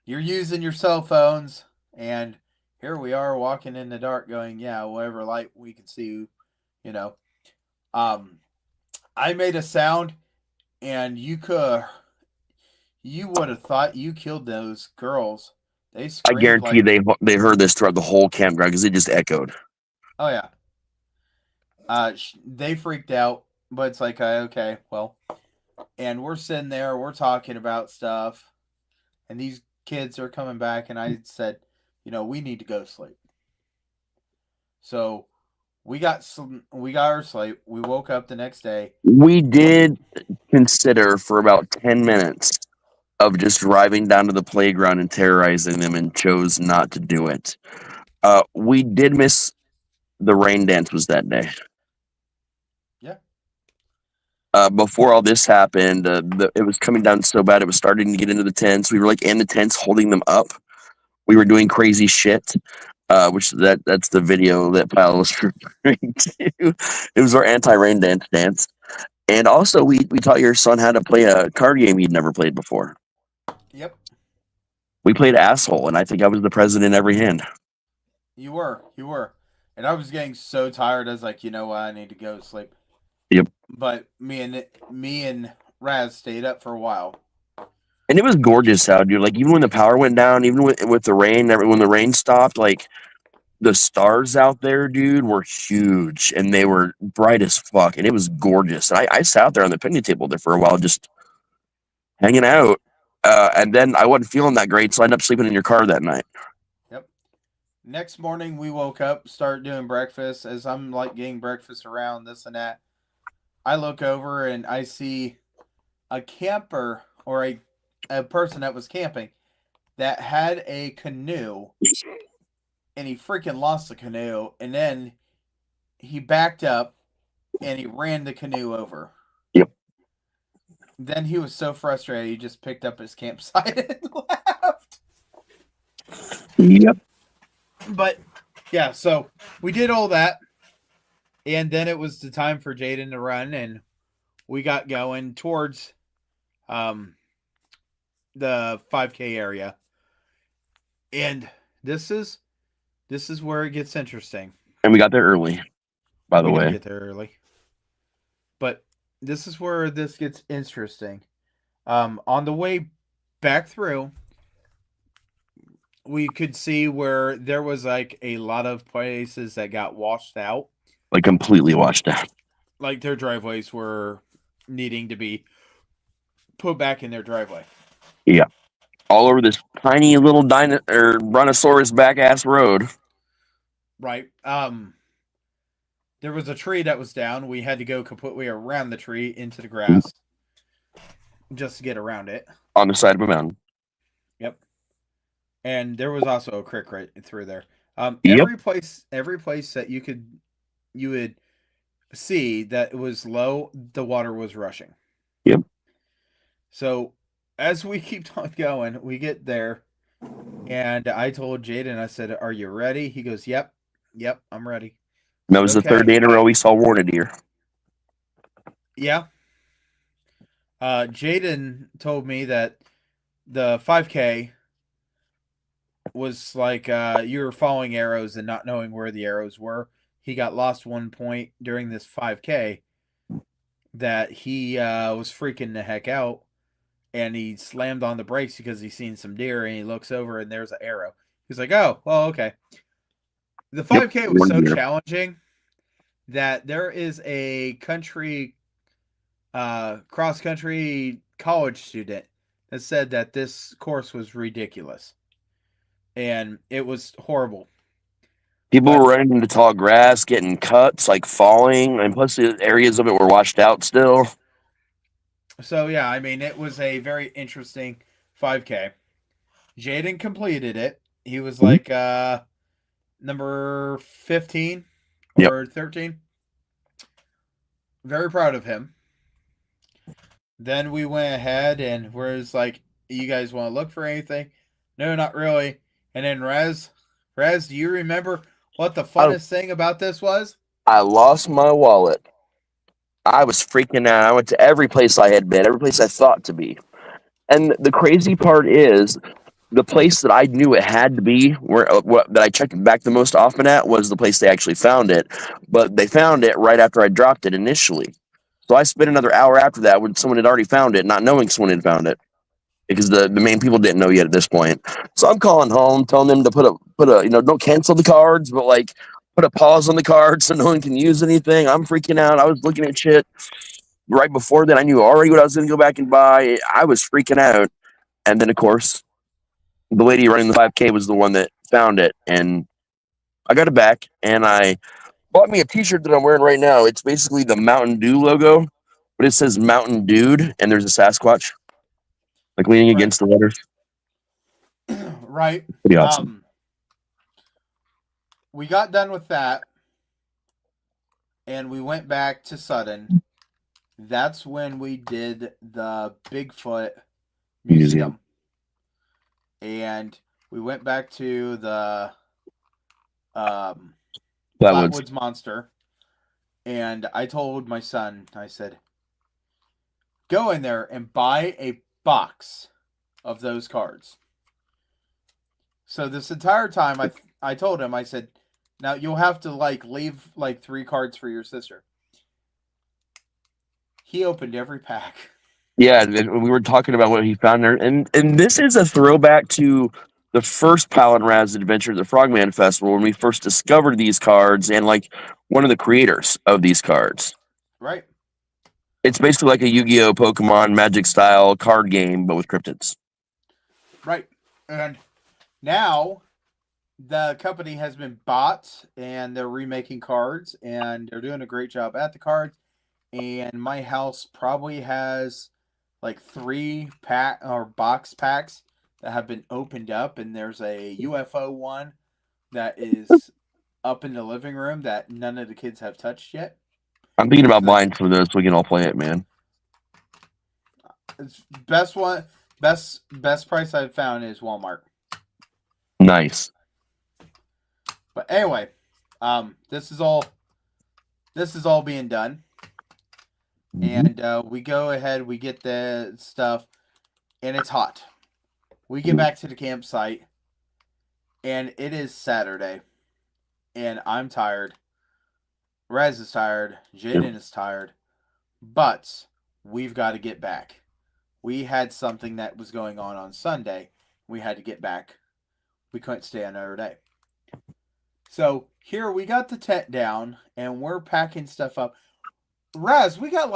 you're using your cell phones, and here we are walking in the dark, going, yeah, whatever light we can see, you know. I made a sound, and you would have thought you killed those girls. They I screamed guarantee you like, they heard this throughout the whole campground because it just echoed. oh yeah. They freaked out, but it's like, okay, well, and we're sitting there, we're talking about stuff, and these kids are coming back, and I said, we need to go to sleep. So we got our sleep. We woke up the next day. We did consider for about 10 minutes of just driving down to the playground and terrorizing them and chose not to do it. We did miss the rain dance was that day. Yeah. Before all this happened, it was coming down so bad it was starting to get into the tents. We were like in the tents holding them up. We were doing crazy shit. Which that's the video that Pyle was referring to. It was our anti-rain dance. And also we taught your son how to play a card game he'd never played before. Yep. We played Asshole, and I think I was the president in every hand. You were. And I was getting so tired. I was like, you know what? I need to go to sleep. Yep. But me and Raz stayed up for a while. And it was gorgeous out, dude. Like even when the power went down, even with the rain, when the rain stopped, like the stars out there, dude, were huge and they were bright as fuck, and it was gorgeous. And I sat there on the picnic table there for a while, just hanging out. And then I wasn't feeling that great, so I ended up sleeping in your car that night. Yep. Next morning we woke up, start doing breakfast. As I'm like getting breakfast around this and that, I look over and I see a camper or a person that was camping that had a canoe, and he freaking lost the canoe, and then he backed up and he ran the canoe over. Yep. Then he was so frustrated he just picked up his campsite and left. Yep. But yeah, so we did all that, and then it was the time for Jaden to run, and we got going towards the 5K area. And this is where it gets interesting. And we got there early, by the We way. did get there early. But this is where this gets interesting. On the way back through, we could see where there was like a lot of places that got washed out. Like completely washed out. Like their driveways were needing to be put back in their driveway. Yeah. All over this tiny little brontosaurus back ass road. Right. There was a tree that was down. We had to go completely around the tree into the grass just to get around it. On the side of a mountain. Yep. And there was also a creek right through there. Yep. Every place that you would see that it was low, the water was rushing. Yep. So as we keep on going, we get there, and I told Jaden, I said, "Are you ready?" He goes, "Yep, I'm ready." And that was the third day in a row we saw warned deer. Yeah. Jaden told me that the 5K was like you were following arrows and not knowing where the arrows were. He got lost one point during this 5K that he was freaking the heck out, and he slammed on the brakes because he seen some deer, and he looks over and there's an arrow. He's like, "Oh, well, okay." The 5K was so challenging that there is a cross-country college student that said that this course was ridiculous. And it was horrible. People But were running into tall grass, getting cuts, like falling, and plus the areas of it were washed out still. so yeah, I mean, it was a very interesting 5K. Jaden completed it. He was Mhm. like number 15 Yep. or 13. Very proud of him. Then we went ahead and was like, you guys want to look for anything? No, not really. And then Rez, do you remember what the I, funnest thing about this was? I lost my wallet. I was freaking out. I went to every place I had been, every place I thought to be. And the crazy part is, the place that I knew it had to be, that I checked back the most often at, was the place they actually found it. But they found it right after I dropped it initially. So I spent another hour after that when someone had already found it, not knowing someone had found it, because the main people didn't know yet at this point. So I'm calling home, telling them to put a don't cancel the cards, but like put a pause on the cards so no one can use anything. I'm freaking out. I was looking at shit right before then. I knew already what I was going to go back and buy. I was freaking out, and then of course the lady running the 5K was the one that found it, and I got it back, and I bought me a T-shirt that I'm wearing right now. It's basically the Mountain Dew logo, but it says Mountain Dude, and there's a Sasquatch like leaning Right. against the letters. Right. Pretty awesome. We got done with that, and we went back to Sutton. That's when we did the Bigfoot Museum. And we went back to the Flatwoods Monster. And I told my son, I said, go in there and buy a box of those cards. So this entire time, I told him, I said, now you'll have to leave 3 cards for your sister. He opened every pack. Yeah, we were talking about what he found there, and this is a throwback to the first Pal and Raz adventure at the Frogman Festival when we first discovered these cards, and like one of the creators of these cards. Right. It's basically like a Yu-Gi-Oh, Pokemon, Magic style card game, but with cryptids. Right. And now the company has been bought, and they're remaking cards, and they're doing a great job at the cards. And my house probably has 3 pack or box packs that have been opened up, and there's a UFO one that is up in the living room that none of the kids have touched yet. I'm thinking about buying some of those so we can all play it, man. It's best price I've found is Walmart. Nice. But anyway, this is all being done. And we go ahead, we get the stuff, and it's hot. We get back to the campsite, and it is Saturday, and I'm tired. Rez is tired. Jaden is tired. But we've got to get back. We had something that was going on Sunday. We had to get back. We couldn't stay another day. So here we got the tent down, and we're packing stuff up. Raz, we got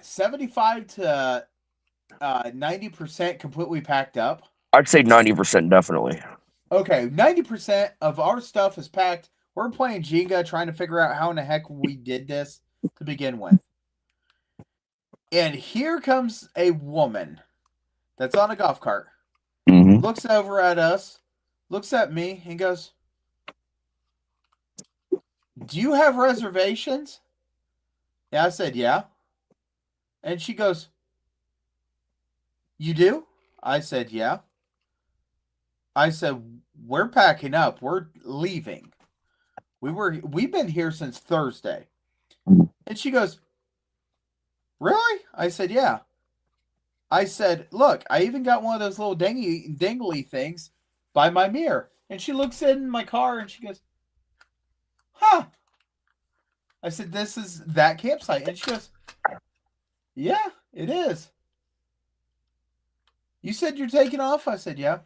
75 to 90% completely packed up? I'd say 90% definitely. Okay, 90% of our stuff is packed. We're playing Jenga, trying to figure out how in the heck we did this to begin with. And here comes a woman that's on a golf cart, looks over at us, looks at me, and goes, do you have reservations? Yeah, I said, yeah. And she goes, you do? I said, yeah. I said, we're packing up. We're leaving. We've been here since Thursday. And she goes, really? I said, yeah. I said, look, I even got one of those little dangly things by my mirror. And she looks in my car and she goes, huh. I said, this is that campsite. And she goes, yeah, it is. You said you're taking off? I said, yeah.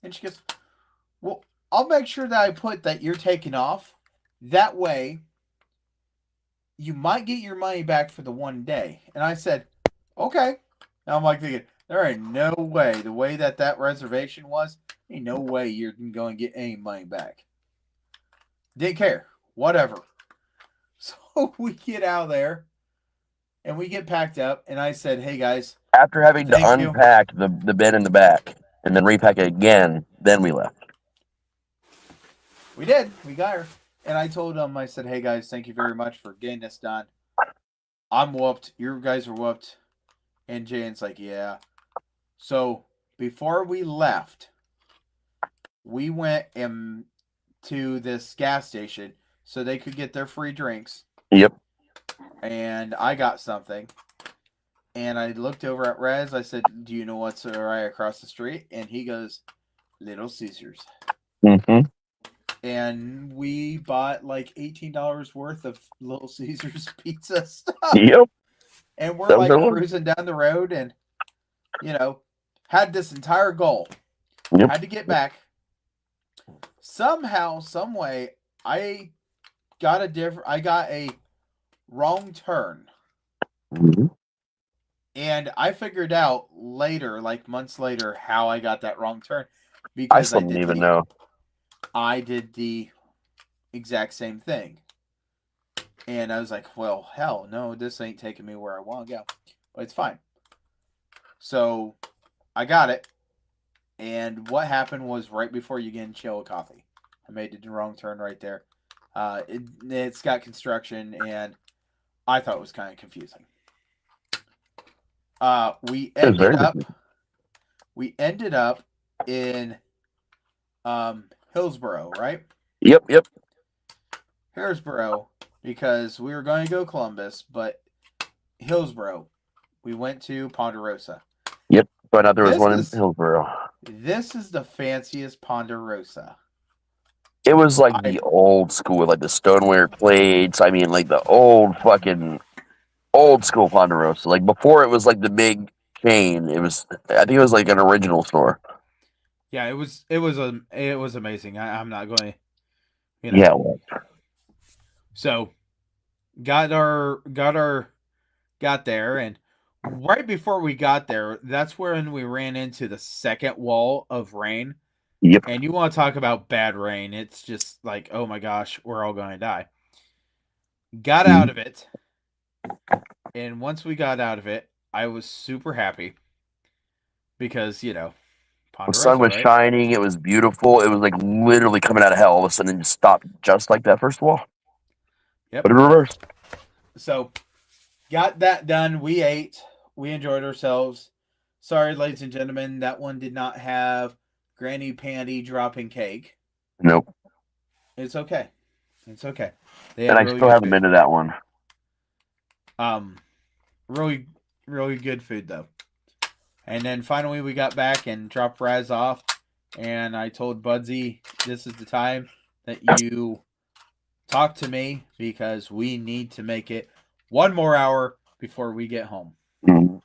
And she goes, well, I'll make sure that I put that you're taking off. That way, you might get your money back for the one day. And I said, okay. And I'm like thinking, there ain't no way, the way that reservation was, ain't no way you're going to get any money back. Didn't care. Whatever. So we get out there and we get packed up. And I said, hey guys. After having to unpack the bin in the back and then repack it again, then we left. We did. We got her. And I told them, I said, hey guys, thank you very much for getting this done. I'm whooped. You guys are whooped. And Jane's like, yeah. So before we left, we went to this gas station so they could get their free drinks. Yep. And I got something. And I looked over at Rez. I said, do you know what's right across the street? And he goes, Little Caesars. Mm-hmm. And we bought like $18 worth of Little Caesars pizza stuff. Yep. And we're like cruising down the road and, had this entire goal. Yep. Had to get back. Somehow, some way, I got a wrong turn. Mm-hmm. And I figured out later, like months later, how I got that wrong turn. Because I still didn't even know. I did the exact same thing. And I was like, well, hell no, this ain't taking me where I want to go. But it's fine. So I got it. And what happened was right before you get in Chillicothe, I made the wrong turn right there. It's got construction, and I thought it was kind of confusing. We ended up in Hillsboro, right? Yep. Hillsboro, because we were going to go Columbus, but Hillsboro, we went to Ponderosa. Yep, but out there was one in Hillsboro. This is the fanciest Ponderosa. It was like the old school, like the stoneware plates. I mean, like the old school Ponderosa. Like before, it was like the big chain. I think it was like an original store. Yeah, it was amazing. I'm not going to, Yeah. Well. So, got there, and right before we got there, that's when we ran into the second wall of rain. Yep. And you want to talk about bad rain? It's just like, oh my gosh, we're all going to die. Got out of it, and once we got out of it, I was super happy because the sun was shining. It was beautiful. It was like literally coming out of hell. All of a sudden, it just stopped just like that first wall. Yep. But in reverse. So, got that done. We ate. We enjoyed ourselves. Sorry, ladies and gentlemen, that one did not have Granny Panty dropping cake. Nope. It's okay. It's okay. And I still haven't been to that one. Really, really good food though. And then finally we got back and dropped Raz off, and I told Budsy, this is the time that you talk to me because we need to make it one more hour before we get home. Mm-hmm.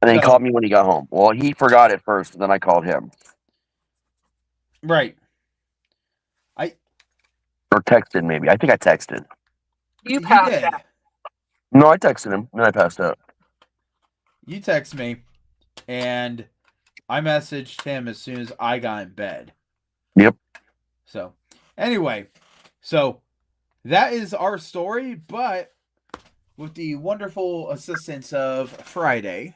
And then he called me when he got home. Well, he forgot it first, and then I called him. Right. Or texted, maybe. I think I texted. You passed out. No, I texted him, and I passed out. You text me, and I messaged him as soon as I got in bed. Yep. So, anyway, that is our story, but with the wonderful assistance of Friday,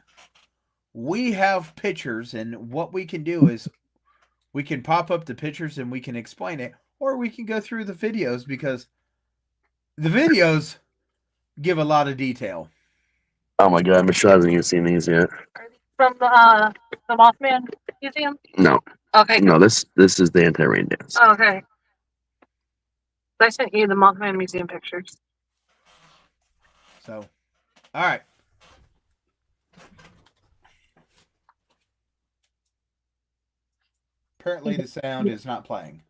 we have pictures, and what we can do is we can pop up the pictures and we can explain it, or we can go through the videos because the videos give a lot of detail. Oh my god, Michelle hasn't even seen these yet. From the Mothman Museum? No. Okay. No, this is the anti-rain dance. Oh, okay. I sent you the Mothman Museum pictures. So, all right. Apparently the sound is not playing.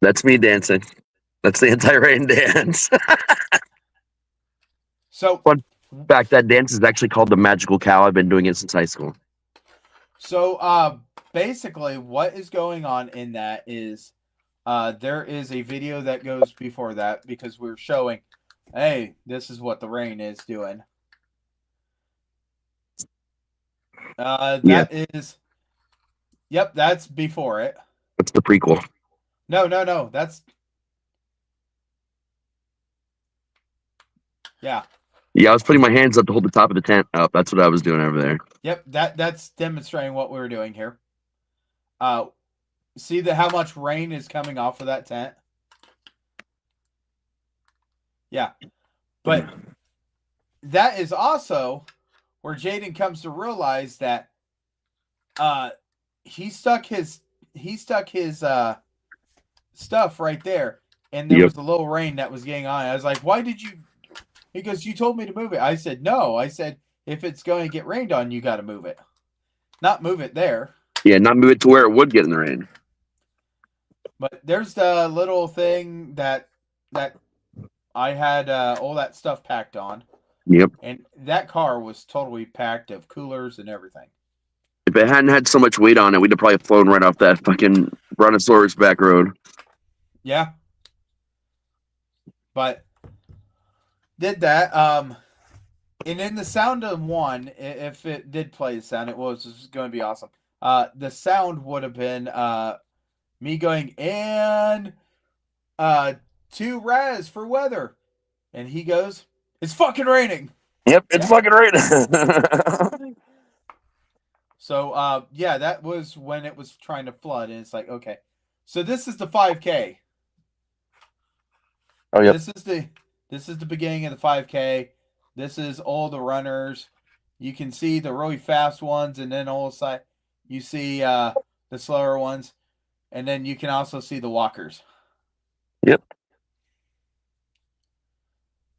That's me dancing. That's the anti-rain dance. So, fun fact, that dance is actually called the Magical Cow. I've been doing it since high school. So, basically what is going on in that is There is a video that goes before that because we're showing, hey, this is what the rain is doing. That is, yep, that's before it. That's the prequel. No, that's, yeah. Yeah, I was putting my hands up to hold the top of the tent up. That's what I was doing over there. Yep, that's demonstrating what we were doing here. See how much rain is coming off of that tent? Yeah. But that is also where Jaden comes to realize that he stuck his stuff right there, and there was a little rain that was getting on. I was like, why did you? He goes, you told me to move it. I said, no. I said, if it's going to get rained on, you got to move it. Not move it there. Yeah, not move it to where it would get in the rain. But there's the little thing that I had all that stuff packed on. Yep. And that car was totally packed of coolers and everything. If it hadn't had so much weight on it, we'd have probably flown right off that fucking Brontosaurus back road. Yeah. But did that. And in the sound of one, if it did play the sound, it was going to be awesome. The sound would have been me going, and to Raz for weather. And he goes, it's fucking raining. Yep, it's fucking raining. So, yeah, that was when it was trying to flood. And it's like, okay. So this is the 5K. Oh, yeah. This is the beginning of the 5K. This is all the runners. You can see the really fast ones, and then all side you see the slower ones, and then you can also see the walkers. Yep.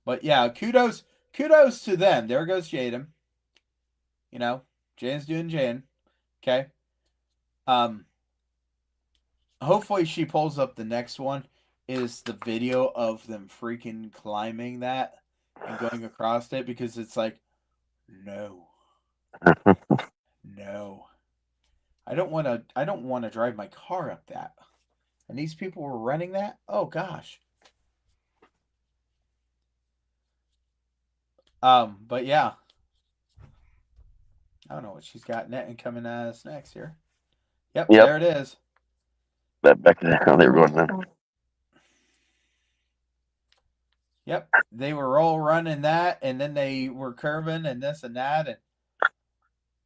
But yeah, kudos to them. There goes Jaden. You know, Jaden's doing Jaden. Okay. Hopefully she pulls up the next one. Is the video of them freaking climbing that and going across it, because it's like, no. No. I don't want to drive my car up that. And these people were running that? Oh gosh. But yeah. I don't know what she's got net and coming at us next here. Yep. There it is. Back to how they were going now. Yep, they were all running that, and then they were curving and this and that, and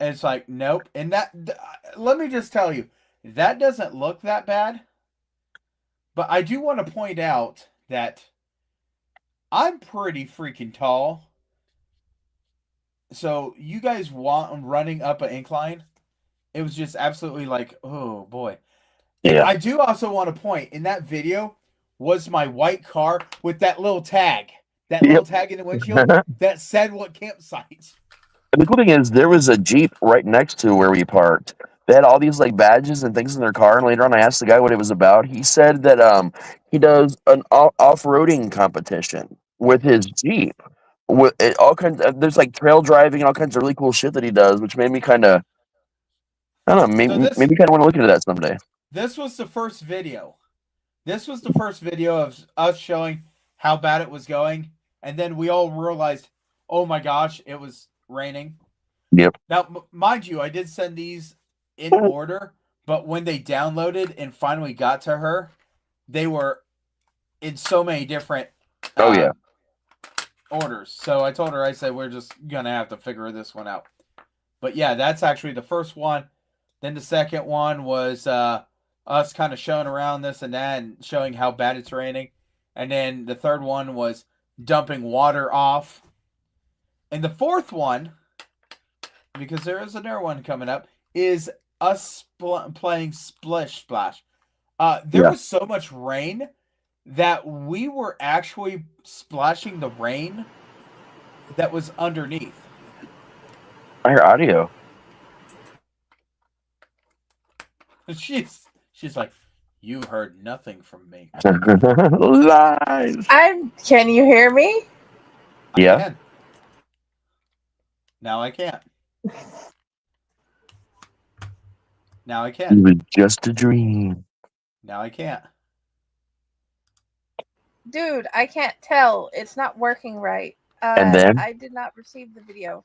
it's like, nope. And that, let me just tell you, that doesn't look that bad. But I do want to point out that I'm pretty freaking tall. So you guys want running up an incline? It was just absolutely like, oh boy. Yeah. I do also want to point, in that video was my white car with that little tag. That little tag in the windshield that said what campsite. And the cool thing is, there was a Jeep right next to where we parked. They had all these like badges and things in their car. And later on, I asked the guy what it was about. He said that he does an off-roading competition with his Jeep. With all kinds, there's like trail driving and all kinds of really cool shit that he does, which made me kind of, I don't know, maybe kind of want to look into that someday. This was the first video. This was the first video of us showing how bad it was going, and then we all realized, oh my gosh, it was raining. Yep. Now, mind you, I did send these in order, but when they downloaded and finally got to her, they were in so many different orders. So I told her, I said, we're just going to have to figure this one out. But yeah, that's actually the first one. Then the second one was us kind of showing around this and that and showing how bad it's raining. And then the third one was dumping water off. And the fourth one, because there is another one coming up, is us playing Splish Splash. There was so much rain that we were actually splashing the rain that was underneath. I hear audio. She's like, you heard nothing from me. Live. Can you hear me? Yeah. I can. Now I can't. Now I It can. was just a dream. Now I can't. Dude, I can't tell. It's not working right. And then I did not receive the video.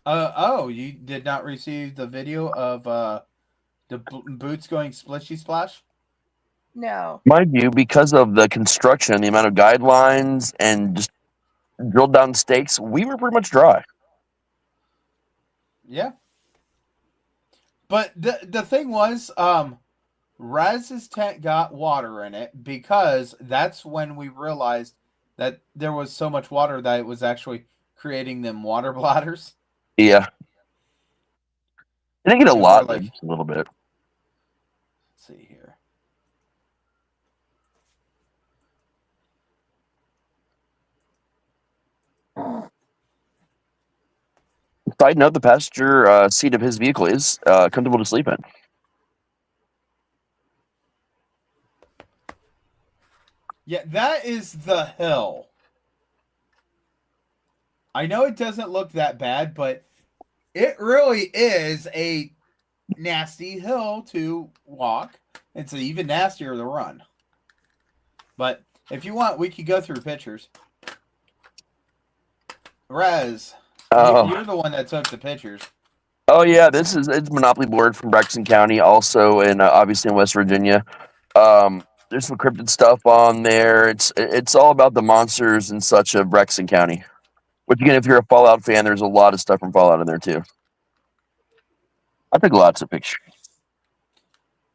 Oh, you did not receive the video of the boots going splishy splash? No. mind you, because of the construction, the amount of guidelines, and just drilled down stakes, we were pretty much dry. Yeah. But the thing was, Raz's tent got water in it because that's when we realized that there was so much water that it was actually creating them water bladders. Yeah. It didn't get a And we're lot, though, like, just a little bit. let's see here. Side note, the passenger seat of his vehicle is comfortable to sleep in. Yeah, that is the hill. I know it doesn't look that bad, but it really is a nasty hill to walk. It's even nastier to run. But if you want, we could go through pictures. Raz, you're the one that took the pictures. Oh yeah, it's Monopoly board from Braxton County, also in obviously in West Virginia. There's some cryptid stuff on there. It's all about the monsters and such of Braxton County. Which again, if you're a Fallout fan, there's a lot of stuff from Fallout in there too. I took lots of pictures.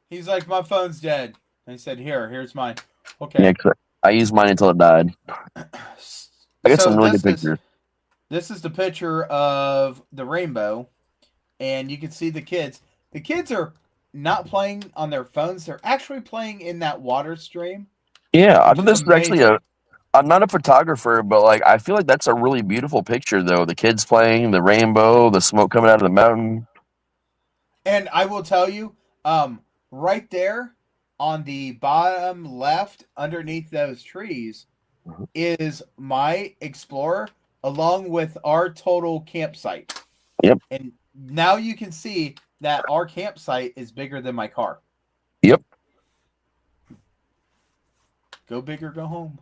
He's like, my phone's dead. And he said, here's mine. Okay. Yeah, 'cause I used mine until it died. I got some really good pictures. This is the picture of the rainbow, and you can see the kids. The kids are not playing on their phones; they're actually playing in that water stream. Yeah, I Which thought is this was actually amazing. I'm not a photographer, but like I feel like that's a really beautiful picture though. The kids playing, the rainbow, the smoke coming out of the mountain. And I will tell you, right there on the bottom left, underneath those trees, Mhm. is my Explorer along with our total campsite. Yep. And now you can see that our campsite is bigger than my car. Yep. Go big or go home.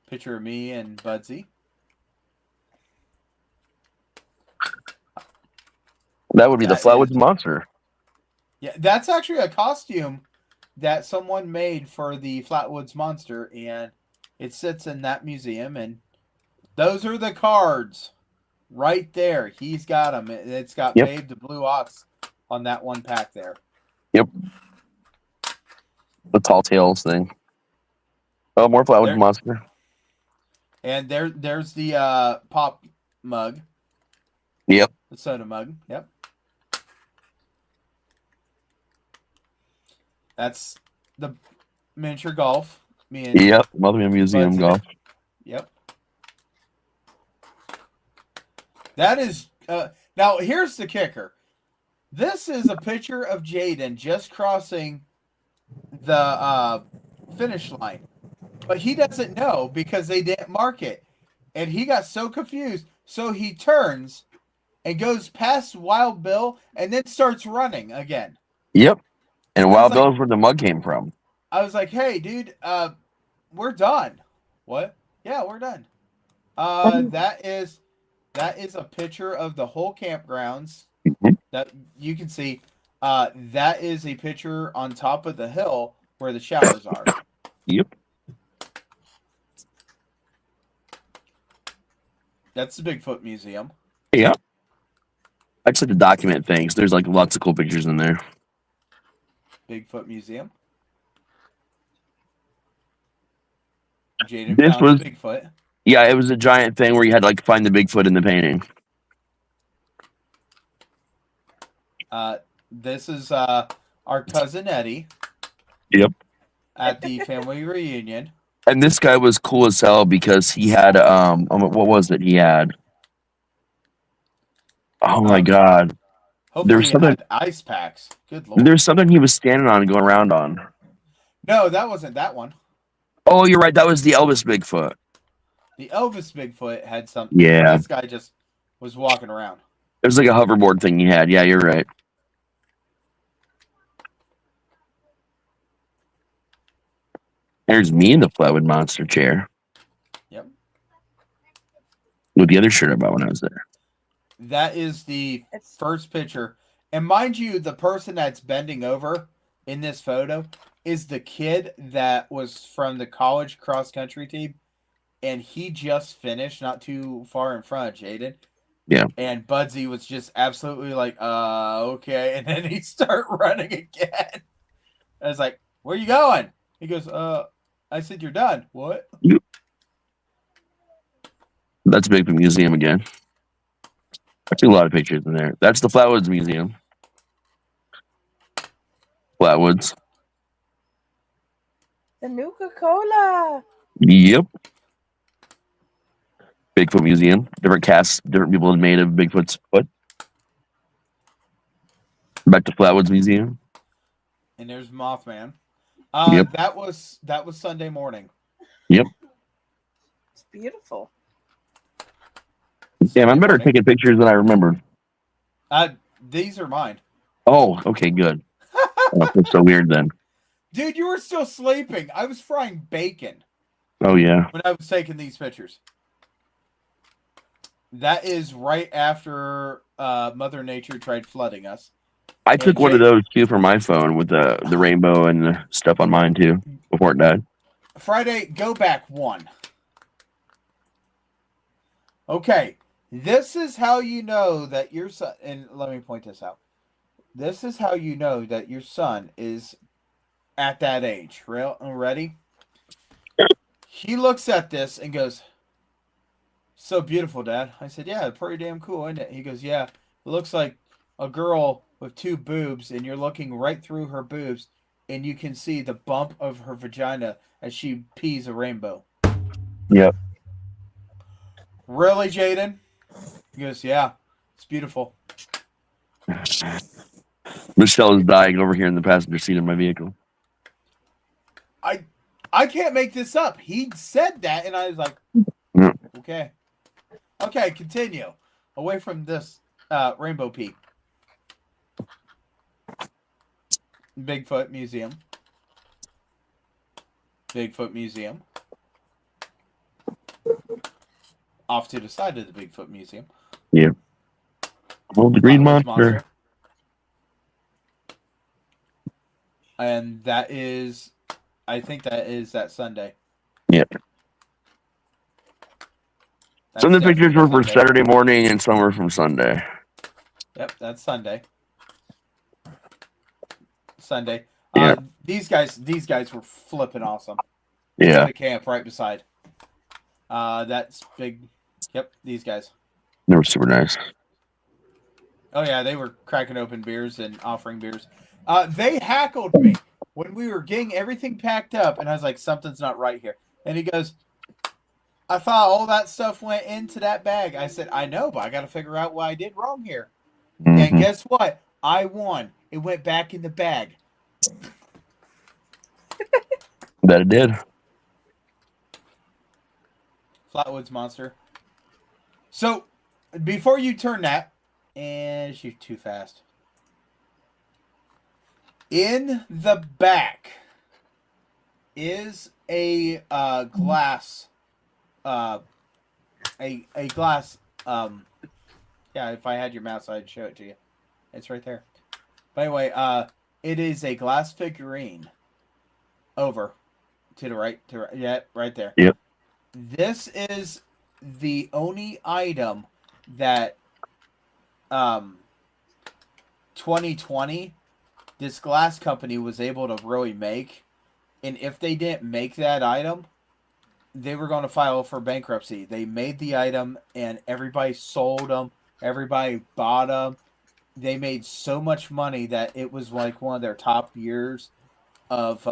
Picture of me and Budsy. That would be the That Flatwoods is- monster. Yeah, that's actually a costume that someone made for the Flatwoods Monster, and it sits in that museum. And those are the cards right there. He's got them. It's got Yep. Babe the Blue Ox on that one pack there. Yep. The tall tales thing. Oh, more Flatwoods There- monster. And there's the pop mug. Yep. The soda mug. Yep. That's the miniature golf. Me and Yep. Motherman Museum Buds in golf. it. Yep. That is now here's the kicker. This is a picture of Jaden just crossing the finish line. But he doesn't know because they didn't mark it. And he got so confused. So he turns and goes past Wild Bill and then starts running again. Yep. And I was Wild like- Bill's where the mug came from. I was like, hey, dude, we're done. What? Yeah, we're done. That is a picture of the whole campgrounds Mhm. that you can see. That is a picture on top of the hill where the showers are. Yep. That's the Bigfoot Museum. Yeah. I just like to document things. There's like lots of cool pictures in there. Bigfoot Museum. Jaden This found was- the Bigfoot. Yeah, it was a giant thing where you had to like find the Bigfoot in the painting. This is our cousin Eddie. Yep. At the family reunion. And this guy was cool as hell because he had what was it he had? Oh my god. Hopefully There's he something- had ice packs. Good lord. There's something he was standing on and going around on. No, that wasn't that one. Oh, you're right. That was the Elvis Bigfoot. The Elvis Bigfoot had something. Yeah. This guy just was walking around. It was like a hoverboard thing he had. Yeah, you're right. There's me in the Flatwood Monster chair Yep. with the other shirt I bought when I was there. That is the It's first picture. And mind you, the person that's bending over in this photo is the kid that was from the college cross country team. And he just finished not too far in front of Jaden. Yeah. And Budsy was just absolutely like, okay. And then he started running again. I was like, where you going? He goes, I said, you're done. What? That's Bigfoot Museum again. I took a lot of pictures in there. That's the Flatwoods Museum. Flatwoods. the Nuka-Cola. Yep. Bigfoot Museum. Different casts, different people have made of Bigfoot's foot. Back to Flatwoods Museum. And there's Mothman. Yep. That was Sunday morning. Yep. It's beautiful. Damn, I'm Sunday better at morning. taking pictures than I remembered. These are mine. Oh, okay, good. Oh, that's so weird then. Dude, you were still sleeping. I was frying bacon Oh, yeah. when I was taking these pictures. That is right after Mother Nature tried flooding us. I And took one of Jay- those too for my phone with the rainbow and the stuff on mine too before it died. Friday, go back one. Okay, this is how you know that your son, and let me point this out. This is how you know that your son is at that age. Ready? He looks at this and goes, so beautiful, Dad. I said, yeah, pretty damn cool, isn't it? He goes, yeah, it looks like a girl with two boobs, and you're looking right through her boobs, and you can see the bump of her vagina as she pees a rainbow. Yep. Really, Jaden? He goes, yeah, it's beautiful. Michelle is dying over here in the passenger seat of my vehicle. I can't make this up. He said that, and I was like, Mm. okay. Okay, continue. Away from this rainbow peak. Bigfoot Museum. Bigfoot Museum. Off to the side of the Bigfoot Museum. Yeah. Well, the green Flatwoods monster. And that is, I think that is that Sunday. Yep. That's Some of the pictures definitely were for Sunday. Saturday morning and some were from Sunday. Yep, that's Sunday. Sunday. Yeah. These guys were flipping awesome. Yeah. The camp right beside. That's big. Yep, these guys. They were super nice. Oh yeah, they were cracking open beers and offering beers. They hackled me when we were getting everything packed up, and I was like, something's not right here. And he goes, I thought all that stuff went into that bag. I said, I know, but I got to figure out what I did wrong here. And Mhm. guess what? I won. It went back in the bag. That it did. Flatwoods Monster. So, before you turn that, and shoot too fast. In the back is a glass, a glass. Yeah, if I had your mouse, I'd show it to you. It's right there. By the way, it is a glass figurine. Over to the right, yeah, right there. Yep. This is the only item that 2020 this glass company was able to really make, and if they didn't make that item, they were going to file for bankruptcy. They made the item and everybody sold them, everybody bought them. They made so much money that it was like one of their top years of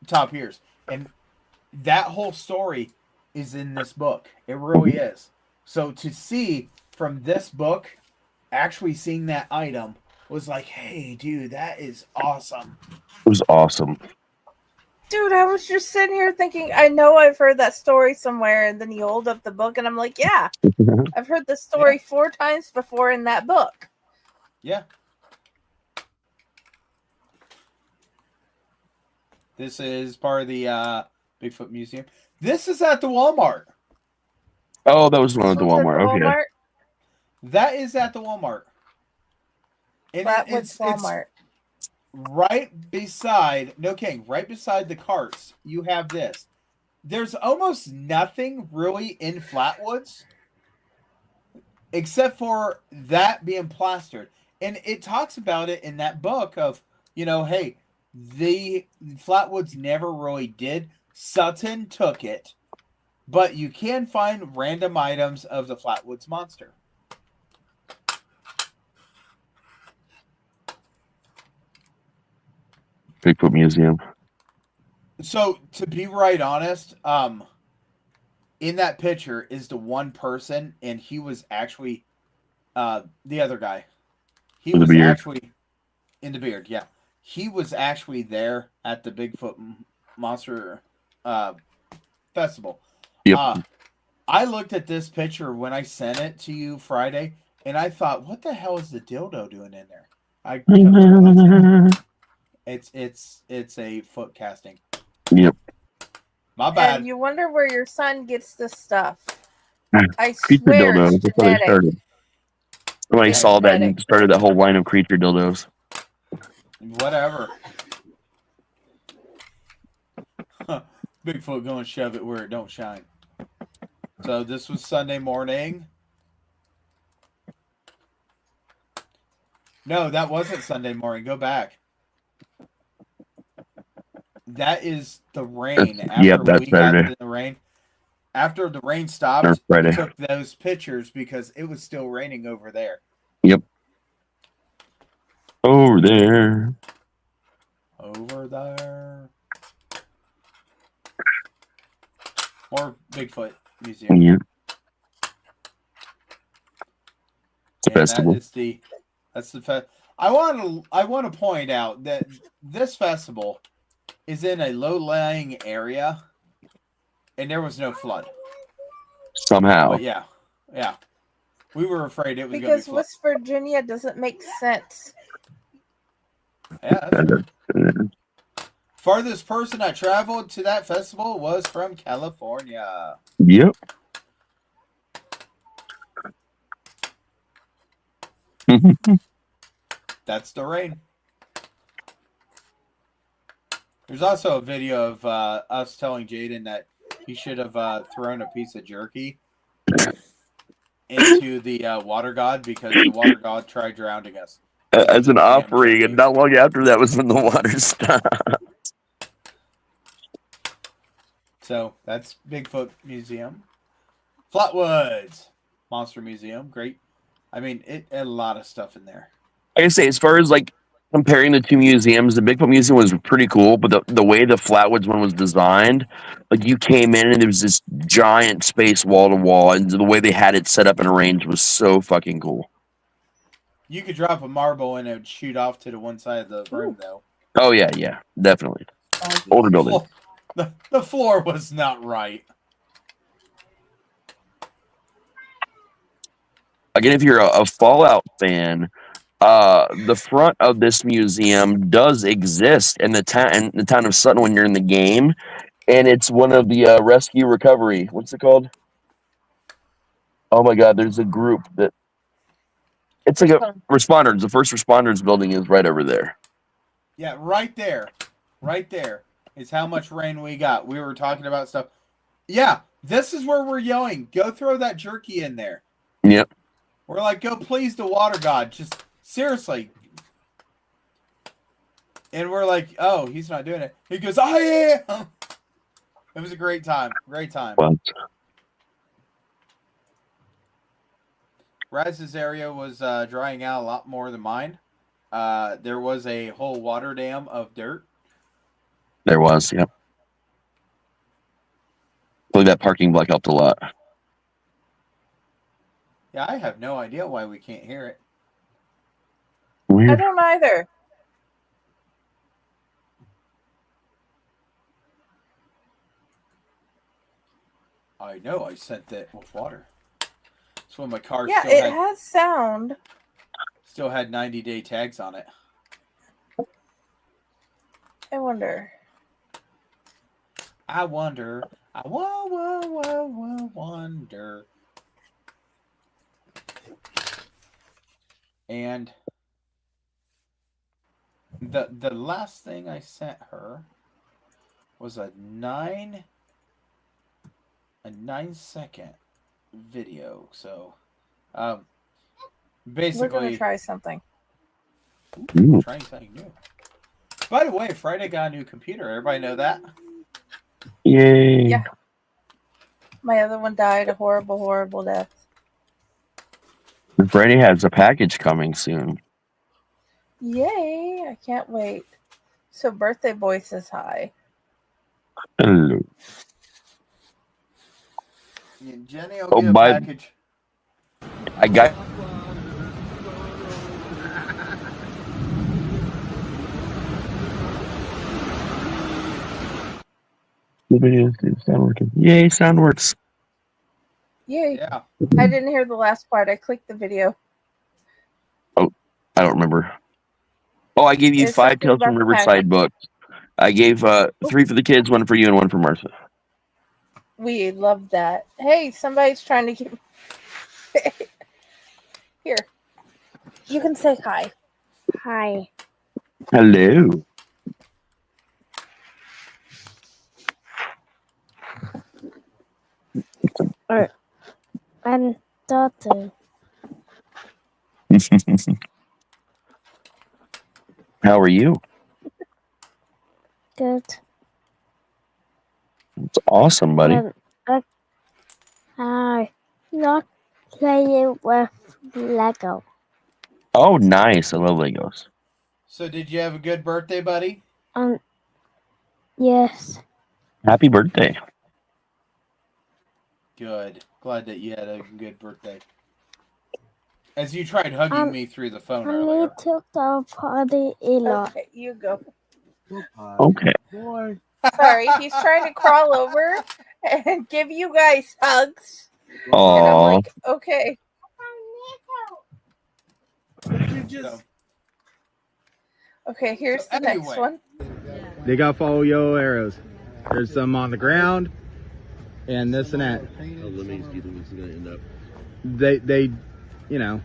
top years, and that whole story is in this book. It really is. So to see from this book, actually seeing that item was like, hey, dude, that is awesome. It was awesome. Dude, I was just sitting here thinking, I know I've heard that story somewhere, and then you hold up the book, and I'm like, yeah, I've heard the story 4 times before in that book. Yeah. This is part of the Bigfoot Museum. This is at the Walmart. Oh, that was one at the This one's at Walmart. Okay. Walmart. That is at the Walmart. And Flatwoods Walmart. right beside, no kidding, right beside the carts, you have this. There's almost nothing really in Flatwoods except for that being plastered. And it talks about it in that book of, hey, the Flatwoods never really did. Sutton took it, but you can find random items of the Flatwoods monster. Bigfoot Museum. So to be right honest, in that picture is the one person, and he was actually the other guy. He With the was beard. actually in the beard. Yeah, he was actually there at the Bigfoot Monster Festival. Yep. I looked at this picture when I sent it to you Friday, and I thought, "What the hell is the dildo doing in there?" I kept realizing it's a foot casting. Yep. My bad. And you wonder where your son gets this stuff. Hmm. I Creature swear dildos. it's That's how they genetic. started. When I It's saw that genetic. and started that whole line of creature dildos. Whatever. Bigfoot going to shove it where it don't shine. So this was Sunday morning. No, that wasn't Sunday morning. Go back. That is the rain. Yep, that's Saturday. The rain. After the rain Or stopped, Friday. we took those pictures because it was still raining over there. Yep. Over there. Over there. More Bigfoot Museum. Yeah. And Festival. That's the I want to point out that this festival is in a low-lying area, and there was no flood. Somehow. But yeah, we were afraid it was going to be Because flood. West Virginia doesn't make sense. Yeah, that's true. Farthest person I traveled to that festival was from California. Yep. That's the rain. There's also a video of us telling Jaden that he should have thrown a piece of jerky into the water god because the water god tried drowning us. As an offering, and not long after that was when the water stopped. So that's Bigfoot Museum. Flatwoods Monster Museum. Great. I mean, it had a lot of stuff in there. Like I say, as far as like comparing the two museums, the Bigfoot Museum was pretty cool, but the way the Flatwoods one was designed, like you came in and there was this giant space wall to wall, and the way they had it set up and arranged was so fucking cool. You could drop a marble and it would shoot off to the one side of the room, though. Oh yeah, definitely. Older building. The floor was not right. Again, if you're a Fallout fan, the front of this museum does exist in the town of Sutton when you're in the game, and it's one of the rescue recovery. What's it called? Oh my God, there's a group that it's like a responders. The first responders building is right over there. Yeah, right there is how much rain we got. We were talking about stuff. Yeah, this is where we're yelling. Go throw that jerky in there. Yep. We're like, go please the water god. Just seriously. And we're like, oh, he's not doing it. He goes, I am. It was a great time. Great time. What? Raz's area was drying out a lot more than mine. There was a whole water dam of dirt. There was, yep. I believe that parking block helped a lot. Yeah, I have no idea why we can't hear it. I Weird. don't either. I know I sent that with water. That's when my car Yeah, it has sound. still had 90-day tags on it. I wonder. I wonder. I wonder. And the last thing I sent her was a 9-second video. So basically We're gonna try something. Ooh. Trying something new. By the way, Friday got a new computer. Everybody know that? Yay. Yeah. My other one died a horrible, horrible death. Friday has a package coming soon. Yay! I can't wait. So birthday boy says hi. Hello. Yeah, Jenny will Oh, get a my- package. I got the videos. Sound working. Yay, sound works. Yay! Yeah. I didn't hear the last part. I clicked the video. I don't remember. Oh, I gave you It's 5 something Tales from about the Riverside package. books. I gave 3 for the kids, 1 for you, and 1 for Martha. We love that. Hey, somebody's trying to give. Here. You can say hi. Hi. Hello. And daughter. How are you? Good. It's awesome, buddy. I not playing with Lego. Oh, nice. I love Legos. So did you have a good birthday, buddy? Yes. Happy birthday. Good. Glad that you had a good birthday. As you tried hugging me through the phone I earlier. need to go party a lot. Okay, you go. Okay. Boy. Sorry, he's trying to crawl over and give you guys hugs. And I'm Aw. like, okay. So, Okay, here's So the next anyway. one. They got follow yellow arrows. There's some on the ground and this and that. How lemmings do you think this is going to end up? They, you know.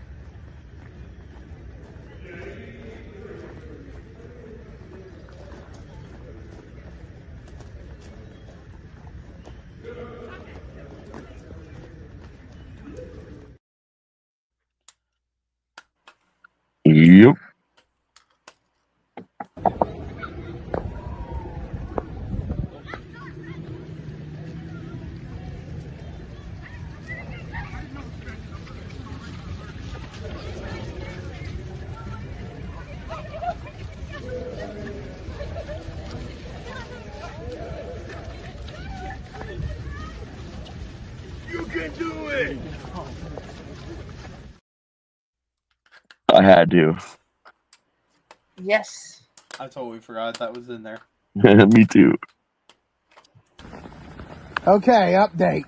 Yep. You can do it! I had to. Yes. I totally forgot that was in there. Me too. Okay, update.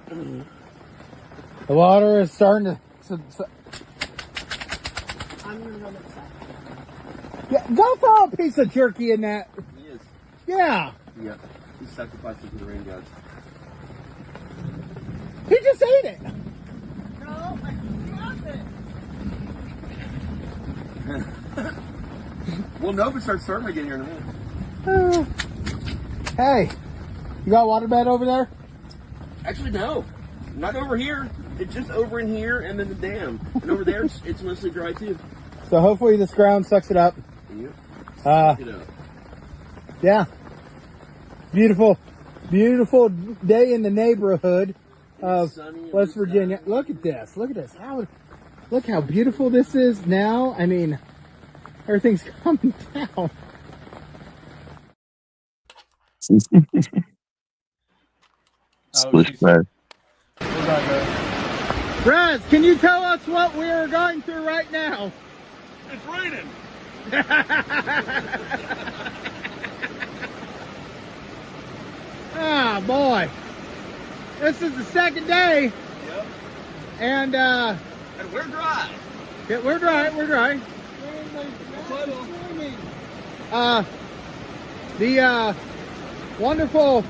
The water is starting to. Yeah, don't throw a piece of jerky in that. He is. Yeah, Yeah. He sacrificed it to the rain gods. he just ate it. No, I love it. We'll know if it starts serving again here in a minute. Hey, you got waterbed over there? Actually, no. Not over here. It's just over in here and then the dam. And over there, it's mostly dry too. So hopefully this ground sucks it up. Yep. Uh, yeah. Beautiful, beautiful day in the neighborhood of West Virginia. Look at this. Look at this. Look how beautiful this is now. I mean, everything's coming down. Splish she's- splash. Hold on, guys. Raz, can you tell us what we are going through right now? It's raining. Ah, boy. This is the second day. Yep. And, And we're dry. yeah, we're dry. The wonderful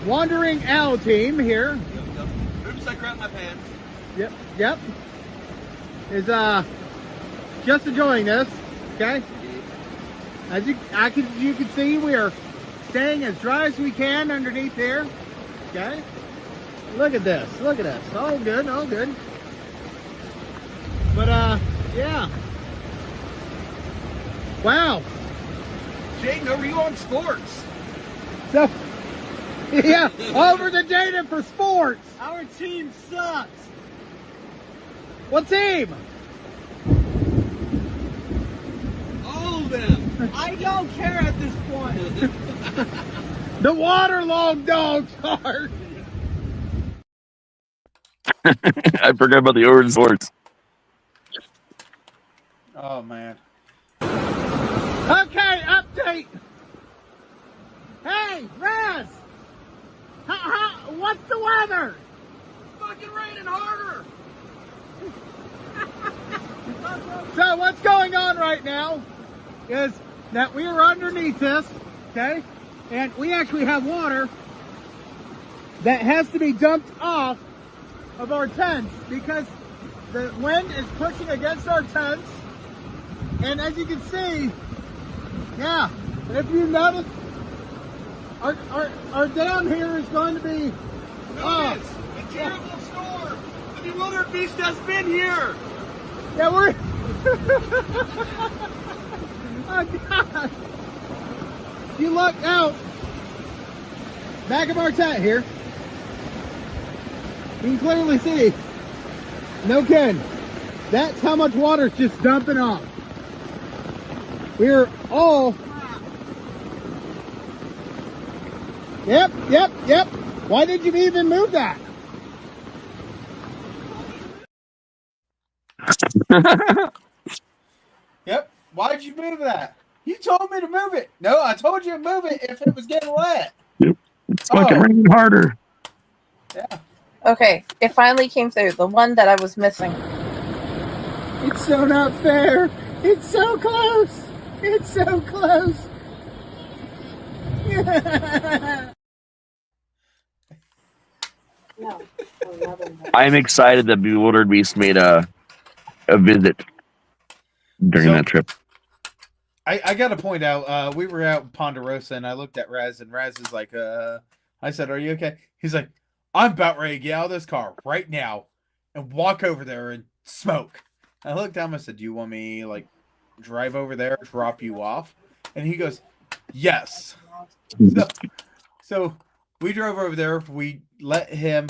wandering owl team here. Oops, I grabbed my pen. Yep. Is just enjoying this. Okay. As you can see, we are staying as dry as we can underneath here. Okay. Look at this. Look at us. All good. All good. But yeah. Wow. Jaden, over you on sports. So yeah, over the data for sports. Our team sucks. What team? All of them. I don't care at this point. The waterlogged dogs are. I forgot about the orange sports. Oh man. Okay, update. Hey, Raz. What's the weather? It's fucking raining harder. So what's going on right now is that we are underneath this, okay? And we actually have water that has to be dumped off of our tents because the wind is pushing against our tents. And as you can see, yeah, and if you notice, our dam here is going to be A terrible storm. The bewildered beast has been here. yeah, we're oh God. You look out back of our tent here. You can clearly see. No kidding. That's how much water's just dumping off. We're all. Yep. Why did you even move that? Yep. Why'd you move that? You told me to move it. No, I told you to move it if it was getting wet. It's fucking raining harder. Yeah. Okay, it finally came through. The one that I was missing. It's so not fair. It's so close. It's so close. I'm excited that Bewildered Beast made a visit during that trip. I got to point out, we were out in Ponderosa and I looked at Raz and Raz is like, I said, are you okay? He's like, I'm about ready to get out of this car right now and walk over there and smoke. I looked down and I said, do you want me like drive over there, drop you off? And he goes, yes. So we drove over there. We let him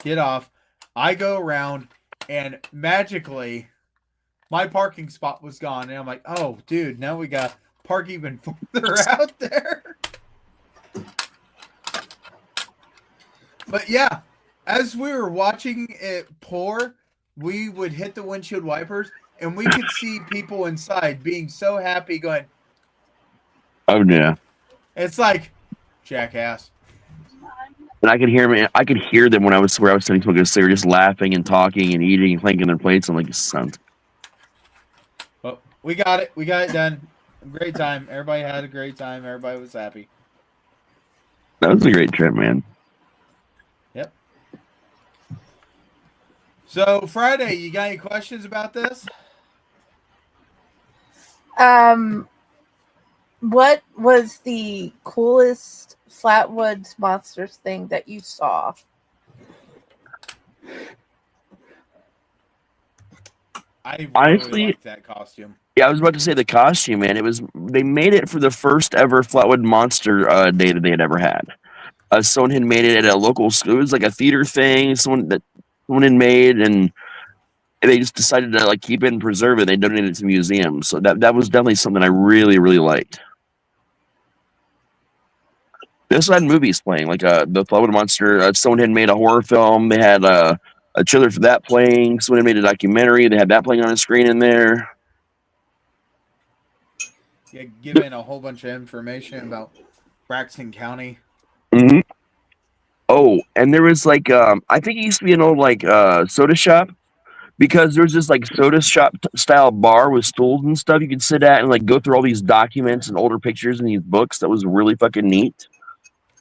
get off. I go around and magically my parking spot was gone. And I'm like, oh, dude, now we got to park even further out there. But yeah, as we were watching it pour, we would hit the windshield wipers and we could see people inside being so happy going, Oh yeah. it's like, jackass. And I could hear them. I could hear them when I was sitting smoking a cigarette, just laughing and talking and eating and clanking their plates. I'm like, son. Well, we got it. We got it done. Great time. Everybody had a great time. Everybody was happy. That was a great trip, man. Yep. So Friday, you got any questions about this? What was the coolest Flatwoods Monsters thing that you saw? I Honestly, really liked that costume. Yeah, I was about to say the costume, man. They made it for the first ever Flatwood Monster Day that they had ever had. Someone had made it at a local school. It was like a theater thing. Someone had made, and they just decided to like keep it and preserve it. They donated it to museums. So that was definitely something I really, really liked. They also had movies playing, like the Flatwood Monster. Someone had made a horror film. They had a trailer for that playing. Someone had made a documentary. They had that playing on a screen in there. Yeah, given a whole bunch of information about Braxton County. Mm-hmm. Oh, and there was like I think it used to be an old like soda shop, because there's this like soda shop style bar with stools and stuff you could sit at and like go through all these documents and older pictures and these books. That was really fucking neat.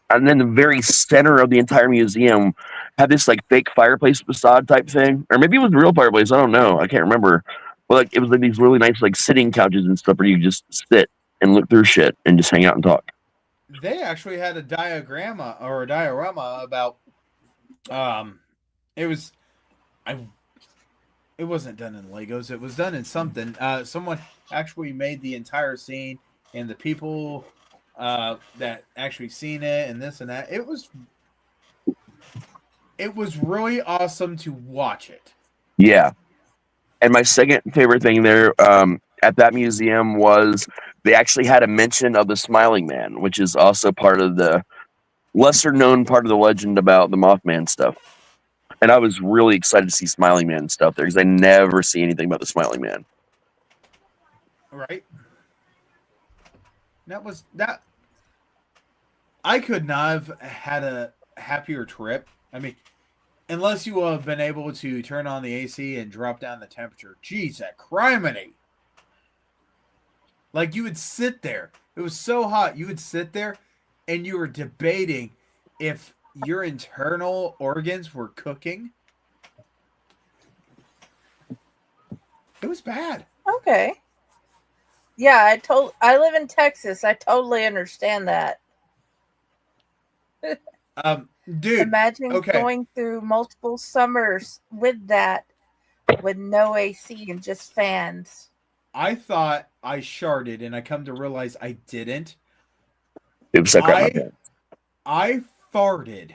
and then the very center of the entire museum had this like fake fireplace facade type thing, or maybe it was a real fireplace. I don't know. I can't remember. But like it was like these really nice like sitting couches and stuff where you just sit and look through shit and just hang out and talk. They actually had a diorama about it was I it wasn't done in Legos, it was done in something. Someone actually made the entire scene and the people that actually seen it and this and that. It was really awesome to watch it. Yeah. And my second favorite thing there at that museum was they actually had a mention of the Smiling Man, which is also part of the lesser known part of the legend about the Mothman stuff. And I was really excited to see Smiling Man stuff there because I never see anything about the Smiling Man. Right? That I could not have had a happier trip. I mean, unless you have been able to turn on the AC and drop down the temperature. Jeez, that criminy. Like you would sit there. It was so hot. You would sit there and you were debating if your internal organs were cooking. It was bad. Okay. Yeah, I live in Texas. I totally understand that. Dude, imagine going through multiple summers with that, with no AC and just fans. I thought I sharted, and I come to realize I didn't. Oops, I farted,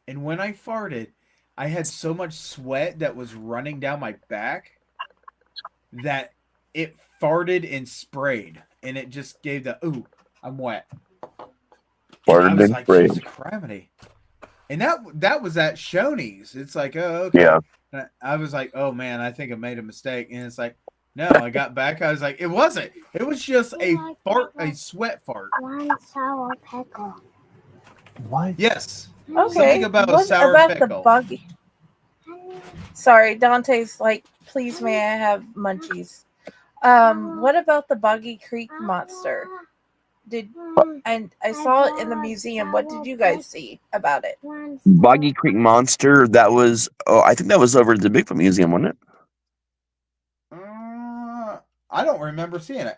and when I farted, I had so much sweat that was running down my back that it farted and sprayed, and it just gave the ooh, I'm wet. Farted and sprayed. Jesus criminy. And that was at Shoney's. It's like, oh, okay. Yeah. And I was like, oh man, I think I made a mistake. And it's like, no, I got back. I was like, it wasn't. It was just a fart, a sweat fart. One sour pickle. What? Yes. Okay. Something about a sour pickle. The buggy. Sorry, Dante's like, please may I have munchies. What about the Boggy Creek monster? And I saw it in the museum. What did you guys see about it? Boggy Creek monster. That was I think that was over at the Bigfoot Museum, wasn't it? I don't remember seeing it.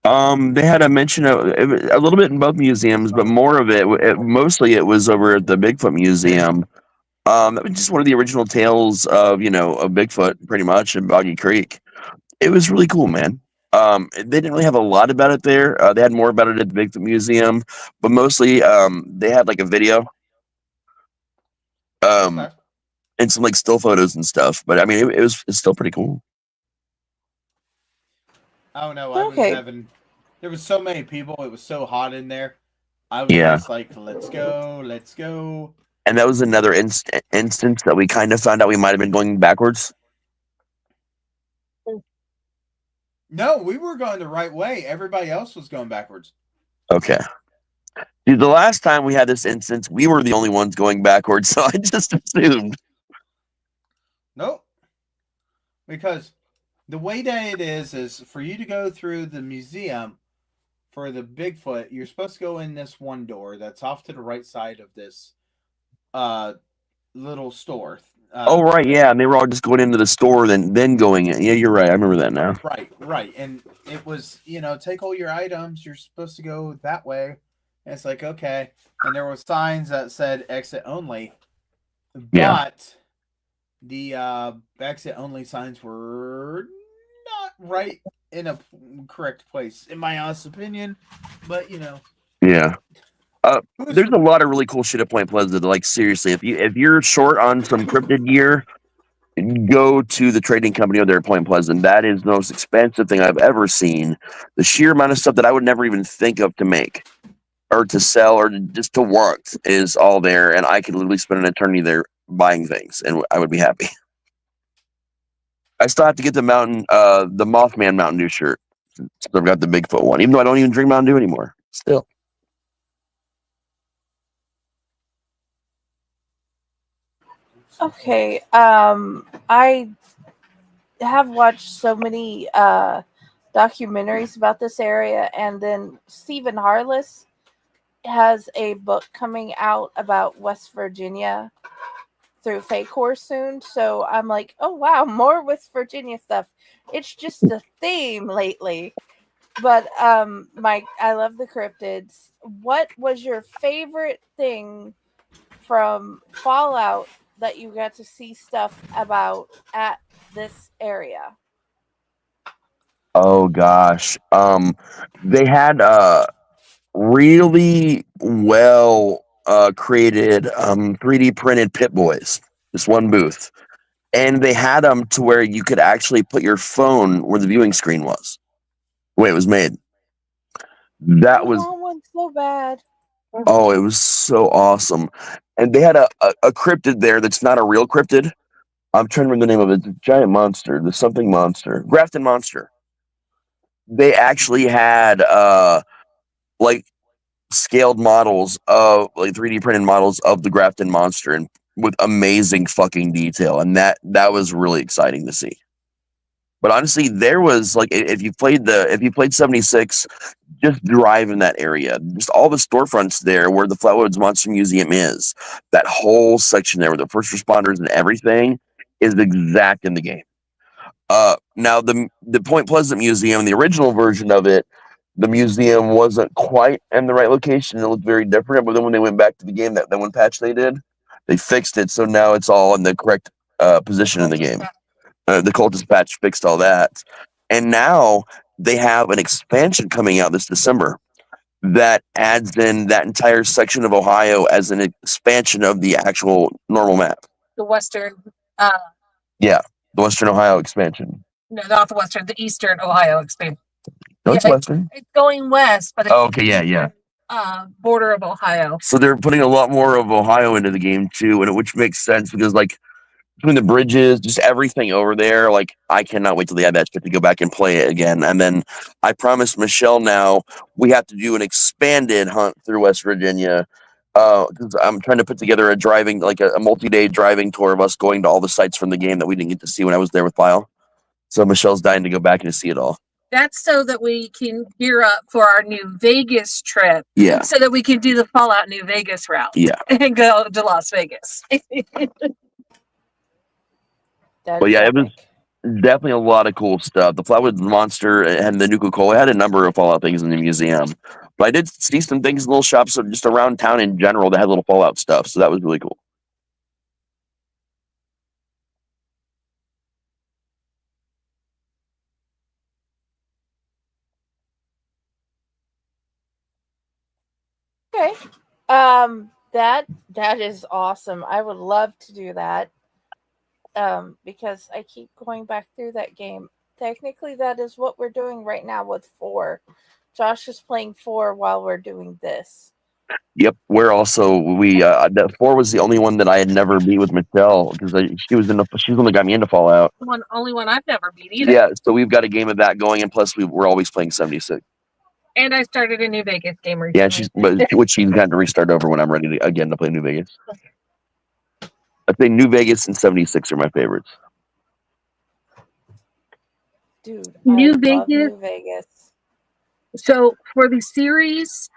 They had a mention of it, a little bit in both museums, but more of it mostly it was over at the Bigfoot Museum. That was just one of the original tales of of Bigfoot, pretty much, in Boggy Creek. It was really cool, man. They didn't really have a lot about it there. They had more about it at the Bigfoot Museum, but mostly they had like a video, and some like still photos and stuff. But I mean, it's still pretty cool. I don't know. There was so many people. It was so hot in there. I was just like, let's go, let's go. And that was another instance that we kind of found out we might have been going backwards. No, we were going the right way. Everybody else was going backwards. Okay. Dude, the last time we had this instance, we were the only ones going backwards, so I just assumed. Nope. Because the way that it is for you to go through the museum for the Bigfoot, you're supposed to go in this one door that's off to the right side of this little store. Oh, right, yeah, and they were all just going into the store, then going in. Yeah, you're right. I remember that now. Right. And it was, take all your items. You're supposed to go that way. And it's like, okay. And there were signs that said exit only. But the exit only signs were not right in a correct place, in my honest opinion. But, Yeah. There's a lot of really cool shit at Point Pleasant. Like seriously, if you're short on some cryptid gear, go to the trading company over there at Point Pleasant. That is the most expensive thing I've ever seen. The sheer amount of stuff that I would never even think of to make, or to sell, or just to want is all there, and I could literally spend an eternity there buying things, and I would be happy. I still have to get the Mothman Mountain Dew shirt. So I've got the Bigfoot one, even though I don't even drink Mountain Dew anymore. Still. Okay. I have watched so many documentaries about this area, and then Stephen Harless, has a book coming out about West Virginia through Fake Horse soon. So I'm like, oh wow, more West Virginia stuff. It's just a theme lately. But Mike, I love the cryptids. What was your favorite thing from Fallout that you got to see stuff about at this area? Oh gosh. They had really well created 3D printed Pit Boys. This one booth. And they had them to where you could actually put your phone where the viewing screen was. The way it was made. I That was want one so bad. oh, it was so awesome. And they had a cryptid there that's not a real cryptid. I'm trying to remember the name of it. It's a giant monster. The something monster. Grafton monster. They actually had like scaled models of like 3D printed models of the Grafton monster and with amazing fucking detail. And that was really exciting to see. But honestly, there was like if you played 76, just drive in that area. Just all the storefronts there where the Flatwoods Monster Museum is. That whole section there with the first responders and everything is exact in the game. Now the Point Pleasant Museum, the original version of it, the museum wasn't quite in the right location. It looked very different. But then when they went back to the game, that one patch they did, they fixed it. So now it's all in the correct position in the game. The cultist patch fixed all that. And now they have an expansion coming out this December that adds in that entire section of Ohio as an expansion of the actual normal map. The Western, Yeah, the Western Ohio expansion. no, not the Western, the Eastern Ohio expansion. No, it's Yeah, Western. It's going west, but it's Oh, okay, yeah. Border of Ohio. So they're putting a lot more of Ohio into the game too, and which makes sense because like between the bridges, just everything over there, like I cannot wait till they add that shit to go back and play it again. And then I promised Michelle now we have to do an expanded hunt through West Virginia. Because I'm trying to put together a driving, like a multi-day driving tour of us going to all the sites from the game that we didn't get to see when I was there with Lyle. So Michelle's dying to go back and see it all. That's so that we can gear up for our New Vegas trip. Yeah. So that we can do the Fallout New Vegas route. Yeah. And go to Las Vegas. But yeah, it was definitely a lot of cool stuff. The Flatwood Monster and the Nuka Cola had a number of Fallout things in the museum. But I did see some things in little shops just around town in general that had little Fallout stuff. So that was really cool. Okay. That is awesome. I would love to do that. Because I keep going back through that game. Technically, that is what we're doing right now with 4. Josh is playing 4 while we're doing this. Yep, we're also that 4 was the only one that I had never beat with Michelle because she was the one that got me into Fallout. Only one I've never beat either. Yeah, so we've got a game of that going, and plus we're always playing 76. And I started a New Vegas game recently. Yeah, which she's got to restart over when I'm ready to play New Vegas. I think New Vegas and 76 are my favorites. Dude, New New Vegas. So for the series,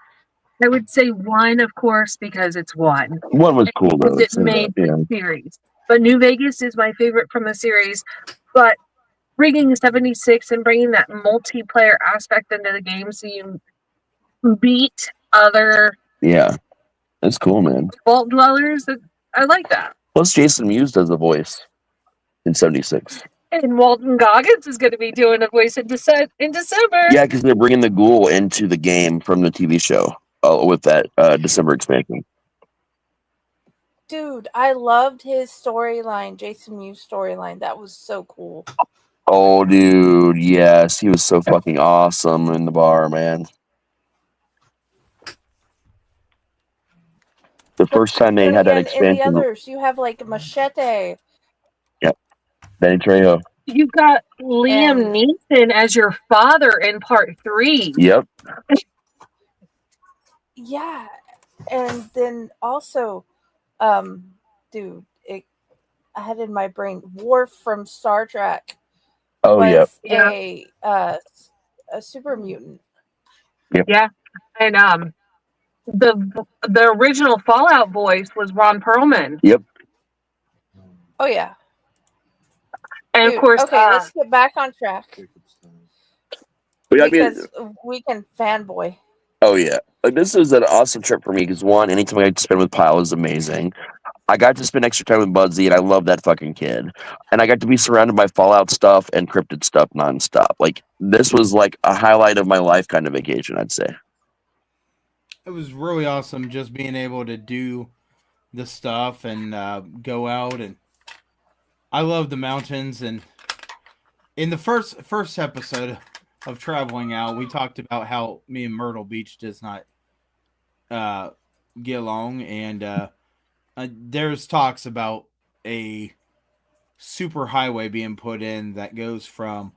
I would say 1, of course, because it's 1. 1 was cool though. It made the series. But New Vegas is my favorite from the series. But bringing 76 and bringing that multiplayer aspect into the game so you beat other that's cool, man. vault dwellers, I like that. Plus Jason Mewes does the voice in 76. And Walton Goggins is going to be doing a voice in December. Yeah, because they're bringing the ghoul into the game from the TV show with that December expansion. Dude, I loved his storyline, Jason Mewes' storyline. That was so cool. Oh, dude, yes, he was so fucking awesome in the bar, man. The first time they had that expansion. In the others, you have like Machete. Yep, Danny Trejo. You've got Liam Neeson as your father in part 3. Yep. Yeah, and then also, dude, I had in my brain Worf from Star Trek. Oh, was a super mutant. Yep. Yeah, and the original Fallout voice was Ron Perlman. Yep. Oh yeah. And Dude, of course, okay, let's get back on track But, I mean, because we can fanboy. oh yeah, like this was an awesome trip for me because one, anytime I got to spend with Pyle is amazing. I got to spend extra time with Budsy, and I love that fucking kid. And I got to be surrounded by Fallout stuff and cryptid stuff nonstop. Like this was like a highlight of my life kind of vacation, I'd say. It was really awesome just being able to do the stuff and go out, and I love the mountains. And in the first episode of traveling out, we talked about how me and Myrtle Beach does not get along, and there's talks about a super highway being put in that goes from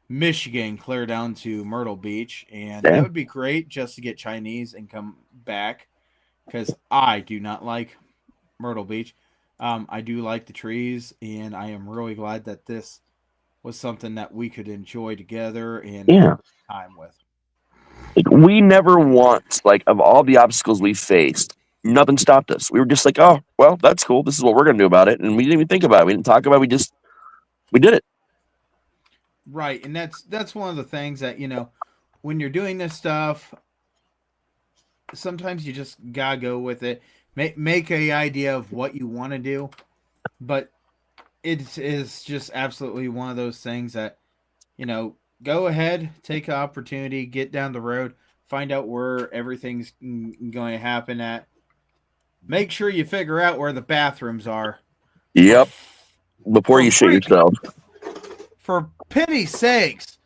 Michigan clear down to Myrtle Beach, and that would be great just to get Chinese and come back because I do not like Myrtle Beach. I do like the trees, and I am really glad that this was something that we could enjoy together and have time with. Like, we never once, like, of all the obstacles we faced, nothing stopped us. We were just like, oh, well, that's cool. This is what we're gonna do about it, and we didn't even think about it. We didn't talk about it. We did it. Right, and that's one of the things that when you're doing this stuff, sometimes you just gotta go with it. Make a idea of what you want to do, but it is just absolutely one of those things that go ahead, take an opportunity, get down the road, find out where everything's going to happen at. Make sure you figure out where the bathrooms are. Yep. Before you shit free- yourself. For pity's sakes,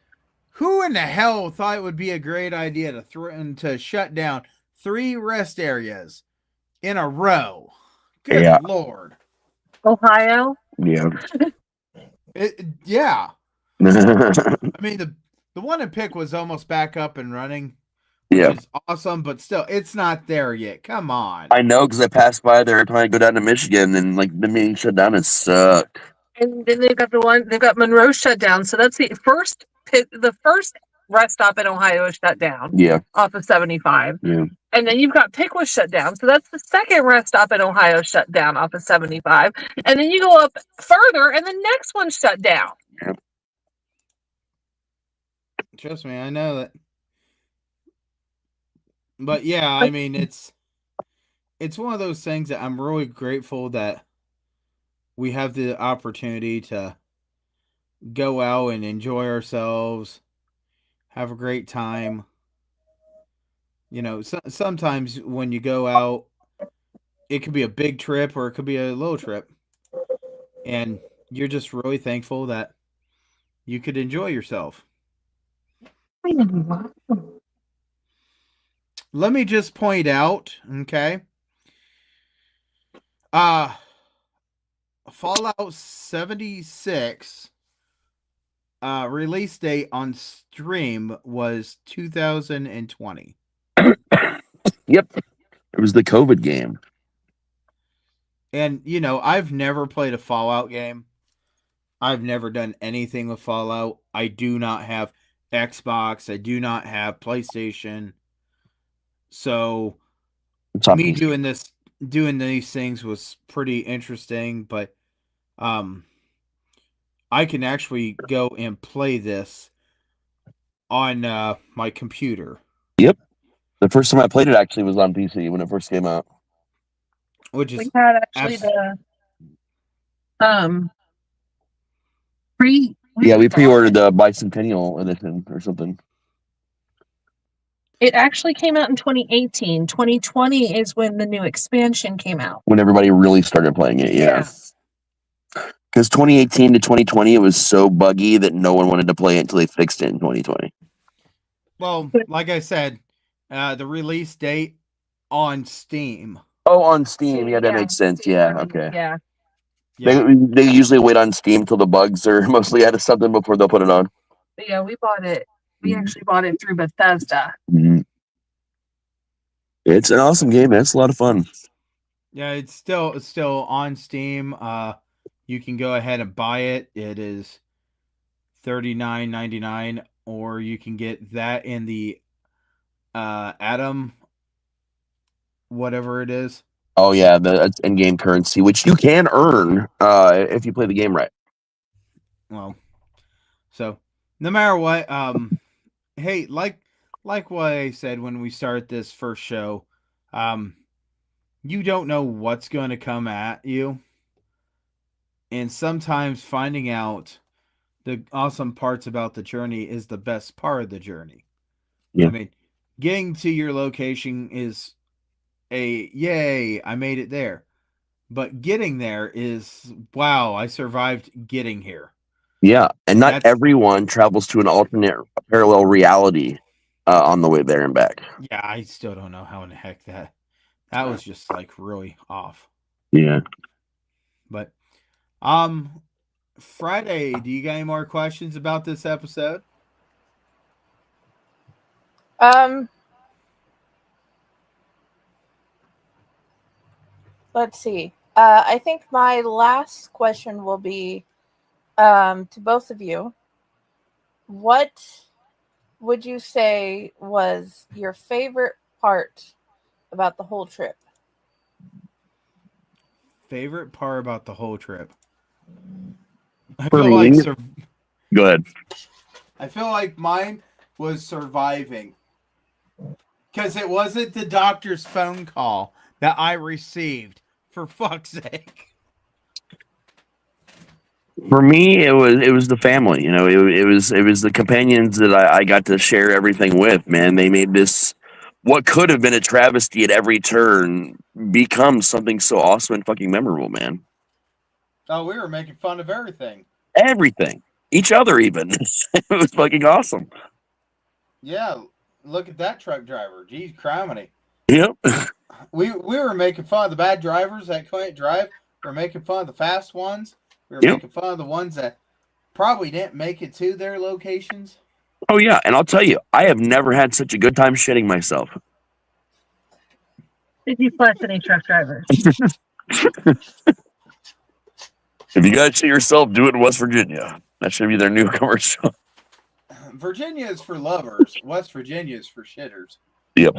who in the hell thought it would be a great idea to shut down 3 rest areas in a row? Good Lord. Ohio. Yeah. Yeah. I mean, the one in Pick was almost back up and running, which is awesome, but still, it's not there yet. Come on. I know, because I passed by there every time I go down to Michigan, and like the meeting shut down. It sucked. And then they've got Monroe shut down. So that's the first rest stop in Ohio is shut down. Yeah. Off of 75. Yeah. And then you've got Pick was shut down. So that's the second rest stop in Ohio shut down off of 75. And then you go up further and the next one's shut down. Yeah. Trust me, I know that. But yeah, I mean, it's one of those things that I'm really grateful that we have the opportunity to go out and enjoy ourselves, have a great time. Sometimes when you go out, it could be a big trip or it could be a little trip. And you're just really thankful that you could enjoy yourself. Let me just point out, okay? Fallout 76 release date on stream was 2020. Yep. It was the COVID game. And, I've never played a Fallout game. I've never done anything with Fallout. I do not have Xbox. I do not have PlayStation. So, me doing these things was pretty interesting, but I can actually go and play this on my computer. Yep. The first time I played it actually was on PC when it first came out. Which is we had actually we pre-ordered the bicentennial edition or something. It actually came out in 2018. 2020 is when the new expansion came out. When everybody really started playing it, yeah. Because 2018 to 2020, it was so buggy that no one wanted to play it until they fixed it in 2020. Well, like I said, the release date on Steam. Oh, on Steam. Yeah, that makes sense. Yeah, okay. Yeah. They usually wait on Steam till the bugs are mostly out of something before they'll put it on. But yeah, we bought it. We actually bought it through Bethesda. Mm-hmm. It's an awesome game, man. It's a lot of fun. Yeah, it's still on Steam. You can go ahead and buy it. It is $39.99, or you can get that in the Atom whatever it is. Oh yeah, that's in-game currency, which you can earn if you play the game right. Well, so no matter what, hey, like what I said when we start this first show, you don't know what's going to come at you, and sometimes finding out the awesome parts about the journey is the best part of the journey. Yeah. I mean, getting to your location is a yay, I made it there. But getting there is wow, I survived getting here. Yeah, and not That's everyone travels to an alternate parallel reality on the way there and back. yeah, I still don't know how in the heck that was just like really off. Yeah. But Friday, do you got any more questions about this episode? Let's see. I think my last question will be to both of you. What would you say was your favorite part about the whole trip? Favorite part about the whole trip? I For feel me, like go ahead. I feel like mine was surviving. Because it wasn't the doctor's phone call that I received. For fuck's sake. For me, it was the family. You know, it was the companions that I got to share everything with. Man, they made this what could have been a travesty at every turn become something so awesome and fucking memorable. Man, Oh, we were making fun of everything. everything, each other, even it was fucking awesome. Yeah, look at that truck driver. Geez, criminy. Yep. We were making fun of the bad drivers that couldn't drive. We were making fun of the fast ones. We were Yep. making fun of the ones that probably didn't make it to their locations. Oh yeah, and I'll tell you, I have never had such a good time shitting myself. Did you plus any truck drivers? If you guys shit yourself, do it in West Virginia. That should be their new commercial. Virginia is for lovers. West Virginia is for shitters. Yep,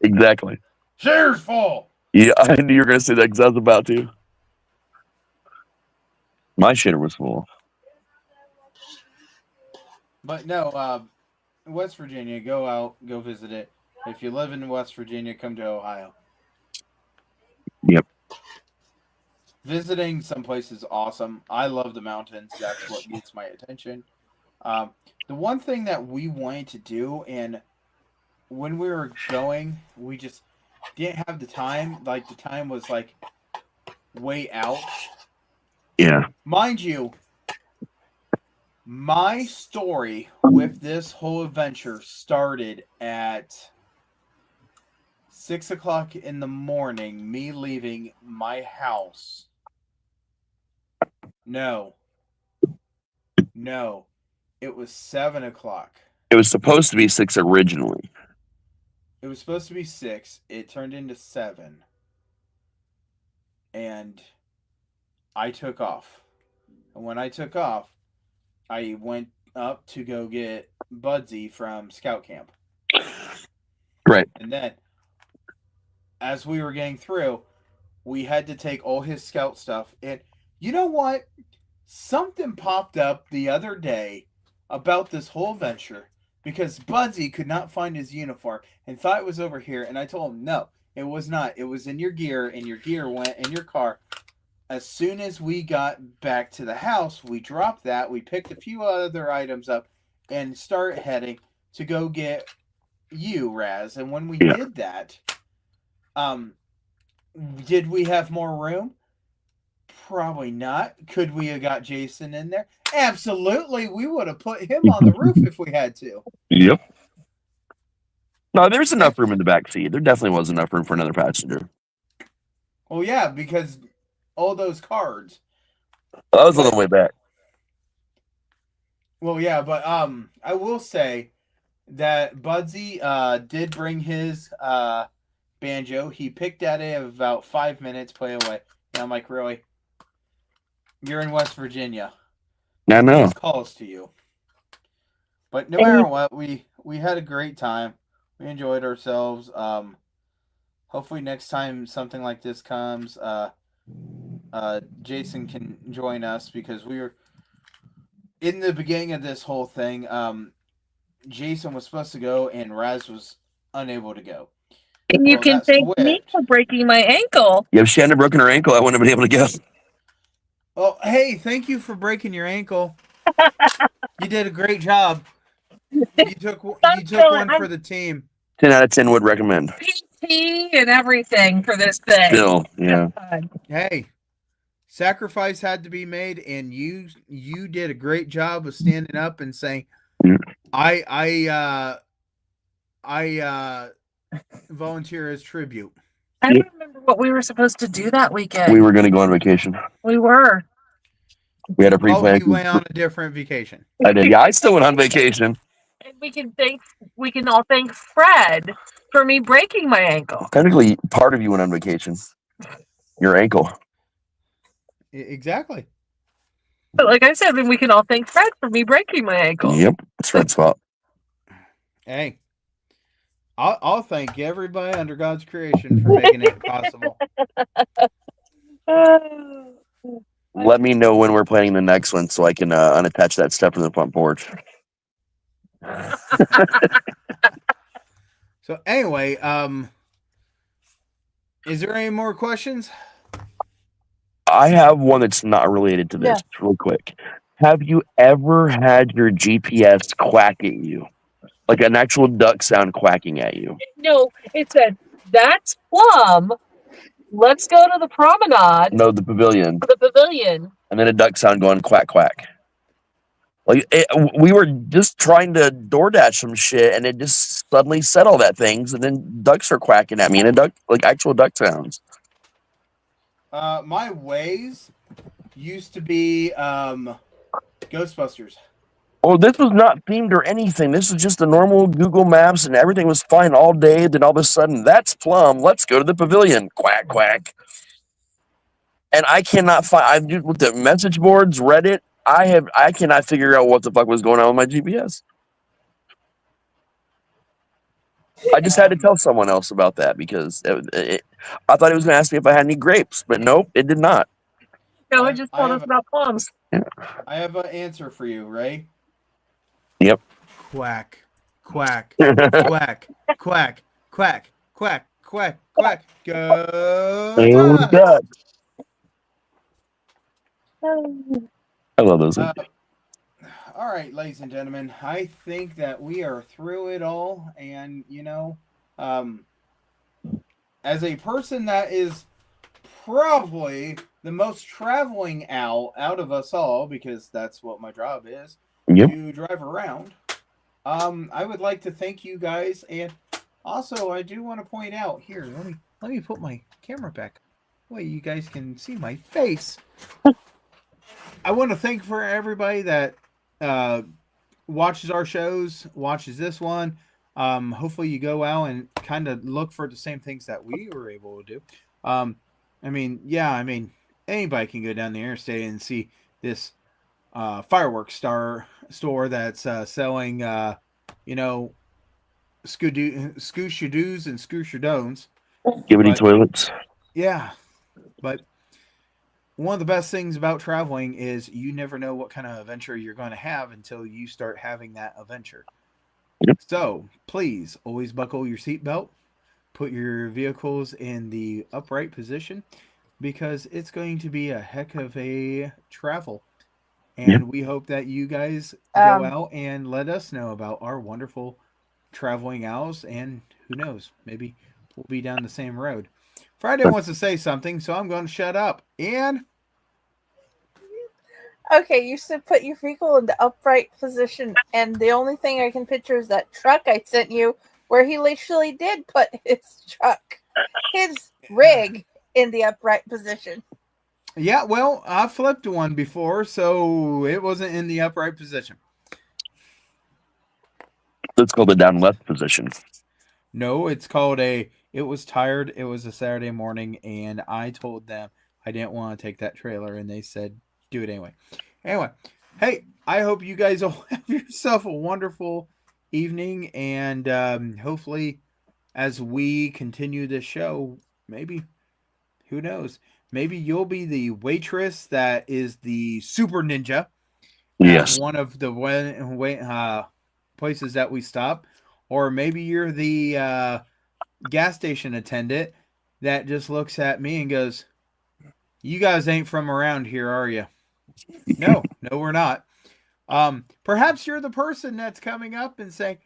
exactly. Shitters full. Yeah, I knew you were going to say that because I was about to. My shitter was full. But no, West Virginia, go out, go visit it. If you live in West Virginia, come to Ohio. Yep. Visiting someplace is awesome. I love the mountains. That's what gets my attention. The one thing that we wanted to do, and when we were going, we just didn't have the time. Like, the time was, like, way out. Yeah. Mind you, my story with this whole adventure started at 6 o'clock in the morning, me leaving my house. No. It was 7 o'clock. It was supposed to be 6 originally. It was supposed to be 6. It turned into 7. And I took off. And when I took off, I went up to go get Budsy from Scout Camp. Right. And then, as we were getting through, we had to take all his Scout stuff. And you know what? Something popped up the other day about this whole venture because Budsy could not find his uniform and thought it was over here. And I told him, no, it was not. It was in your gear, and your gear went in your car. As soon as we got back to the house, we dropped that. We picked a few other items up and started heading to go get you, Raz. And when we did that, did we have more room? Probably not. Could we have got Jason in there? Absolutely. We would have put him on the roof if we had to. Yep. No, there's enough room in the back seat. There definitely was enough room for another passenger. Well, yeah, because all those cards. I was on the way back. Well, yeah, but I will say that Budsy did bring his banjo. He picked at it about 5 minutes, play away. And I'm like, really? You're in West Virginia. I know. This calls to you. But no matter what, we had a great time. We enjoyed ourselves. hopefully next time something like this comes, Jason can join us because we were in the beginning of this whole thing. Jason was supposed to go and Raz was unable to go. And you Well, can that thank me switched. for breaking my ankle. Yeah, if she hadn't broken her ankle, I wouldn't have been able to go. Oh, hey, thank you for breaking your ankle. You did a great job. You took one for the team. 10 out of 10 would recommend. PT and everything for this thing. Still, yeah. Hey, sacrifice had to be made, and you did a great job of standing up and saying, Yeah. I volunteer as tribute. I don't remember what we were supposed to do that weekend. We were going to go on vacation. We were. We had a Oh, pre-planned. you went on a different vacation. I did. Yeah, I still went on vacation. And we can all thank Fred for me breaking my ankle. Technically, part of you went on vacation. Your ankle. Exactly. But like I said, then we can all thank Fred for me breaking my ankle. Yep, it's Fred's fault. Hey, I'll thank everybody under God's creation for making it possible. Let me know when we're planning the next one so I can unattach that stuff from the front porch. So anyway, is there any more questions? I have one that's not related to this. Real quick. Have you ever had your GPS quack at you? Like an actual duck sound quacking at you? No, it said, that's Plum. Let's go to the promenade. No, the pavilion. The pavilion. And then a duck sound going quack, quack. Like we were just trying to DoorDash some shit, and it just suddenly said all that things, and then ducks are quacking at me, and a duck, like actual duck sounds. My Waze used to be Ghostbusters. Oh, this was not themed or anything. This was just the normal Google Maps, and everything was fine all day. Then all of a sudden, that's Plum. Let's go to the pavilion. Quack, quack. And I cannot find. I've looked at message boards, Reddit. I cannot figure out what the fuck was going on with my GPS. I just had to tell someone else about that because I thought it was going to ask me if I had any grapes, but nope, it did not. No, it just told us about plums. Yeah. I have an answer for you, right? Yep. Quack, quack, quack, quack, quack, quack, quack, quack. Go ducks. I love those. All right, ladies and gentlemen, I think that we are through it all. And, as a person that is probably the most traveling out of us all, because that's what my job is, to drive around, I would like to thank you guys. And also, I do want to point out here, let me put my camera back. Way you guys can see my face. I want to thank for everybody that watches our shows, watches this one. Hopefully you go out and kind of look for the same things that we were able to do. Anybody can go down the interstate and see this fireworks store that's selling, scoosh-a-doos and scoosh-a-dones. Gibbity toilets. Yeah, but one of the best things about traveling is you never know what kind of adventure you're going to have until you start having that adventure. Yep. So please always buckle your seatbelt, put your vehicles in the upright position, because it's going to be a heck of a travel. And we hope that you guys go out and let us know about our wonderful traveling owls, and who knows, maybe we'll be down the same road. Friday wants to say something, so I'm going to shut up. And okay, you should put your vehicle in the upright position, and the only thing I can picture is that truck I sent you, where he literally did put his rig in the upright position. Yeah, well, I flipped one before, so it wasn't in the upright position. It's called the down left position. No, it's called it was tired. It was a Saturday morning, and I told them I didn't want to take that trailer, and they said, do it anyway. Anyway, hey, I hope you guys all have yourself a wonderful evening, and hopefully as we continue this show, maybe, who knows? Maybe you'll be the waitress that is the super ninja at Yes. one of the places that we stop. Or maybe you're the gas station attendant that just looks at me and goes, "You guys ain't from around here, are you?" No, we're not. Perhaps you're the person that's coming up and saying,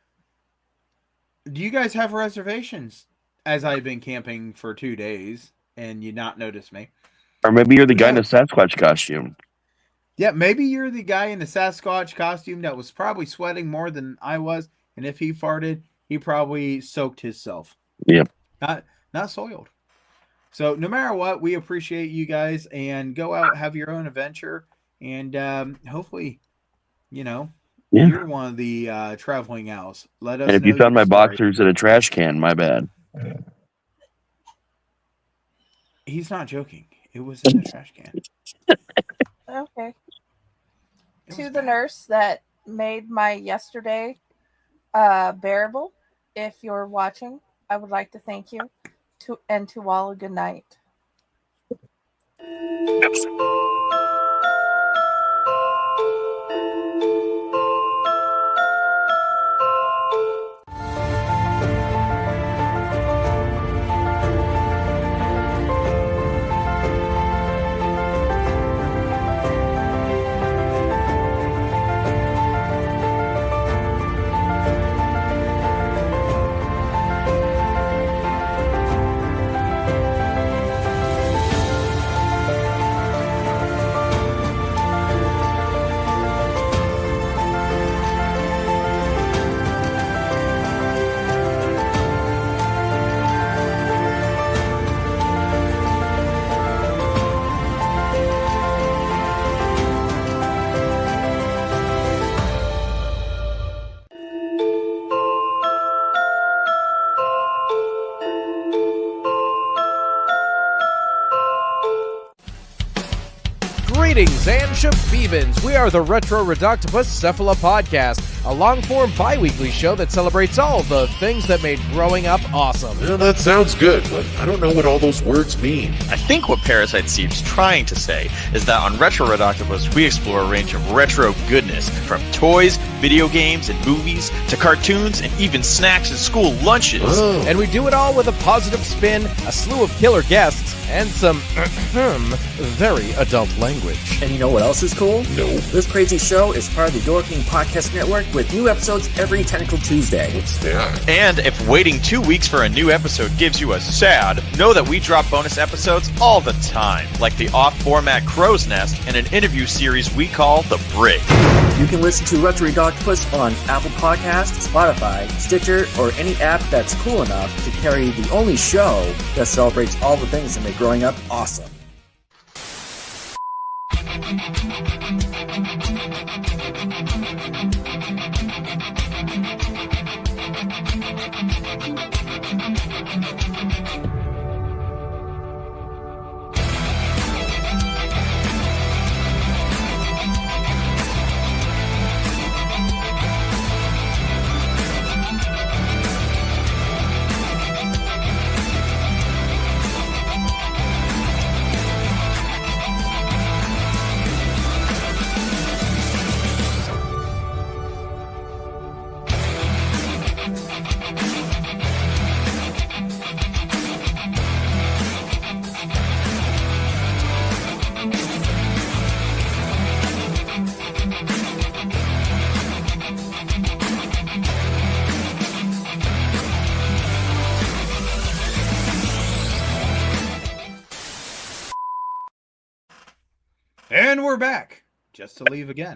"Do you guys have reservations?" As I've been camping for 2 days and you not notice me. Or maybe you're the Who guy in a knows? Sasquatch costume. Yeah, maybe you're the guy in the Sasquatch costume that was probably sweating more than I was, and if he farted, he probably soaked himself. Yep. Not soiled. So no matter what, we appreciate you guys, and go out, have your own adventure, and hopefully, Yeah. you're one of the traveling owls. Let us And if know you found your my story. boxers in a trash can, my bad. He's not joking. It was in the trash can. Okay. It To was the bad. nurse that made my yesterday bearable, if you're watching, I would like to thank you. To all a good night. Greetings and shabebans. We are the Retro Reductopus Cephala Podcast, a long-form bi-weekly show that celebrates all the things that made growing up awesome. Yeah, that sounds good, but I don't know what all those words mean. I think what Parasite Seems trying to say is that on Retro Redoctopus, we explore a range of retro goodness, from toys, video games, and movies, to cartoons, and even snacks and school lunches. Oh. And we do it all with a positive spin, a slew of killer guests, and some very adult language. And you know what else is cool? No. This crazy show is part of the Door King Podcast Network with new episodes every Tentacle Tuesday. What's that? And if waiting 2 weeks for a new episode gives you a sad, know that we drop bonus episodes all the time, like the off-format Crow's Nest and an interview series we call The Brig. You can listen to Retro Doctopus on Apple Podcasts, Spotify, Stitcher, or any app that's cool enough to carry the only show that celebrates all the things that make growing up awesome. And we're back, just to leave again.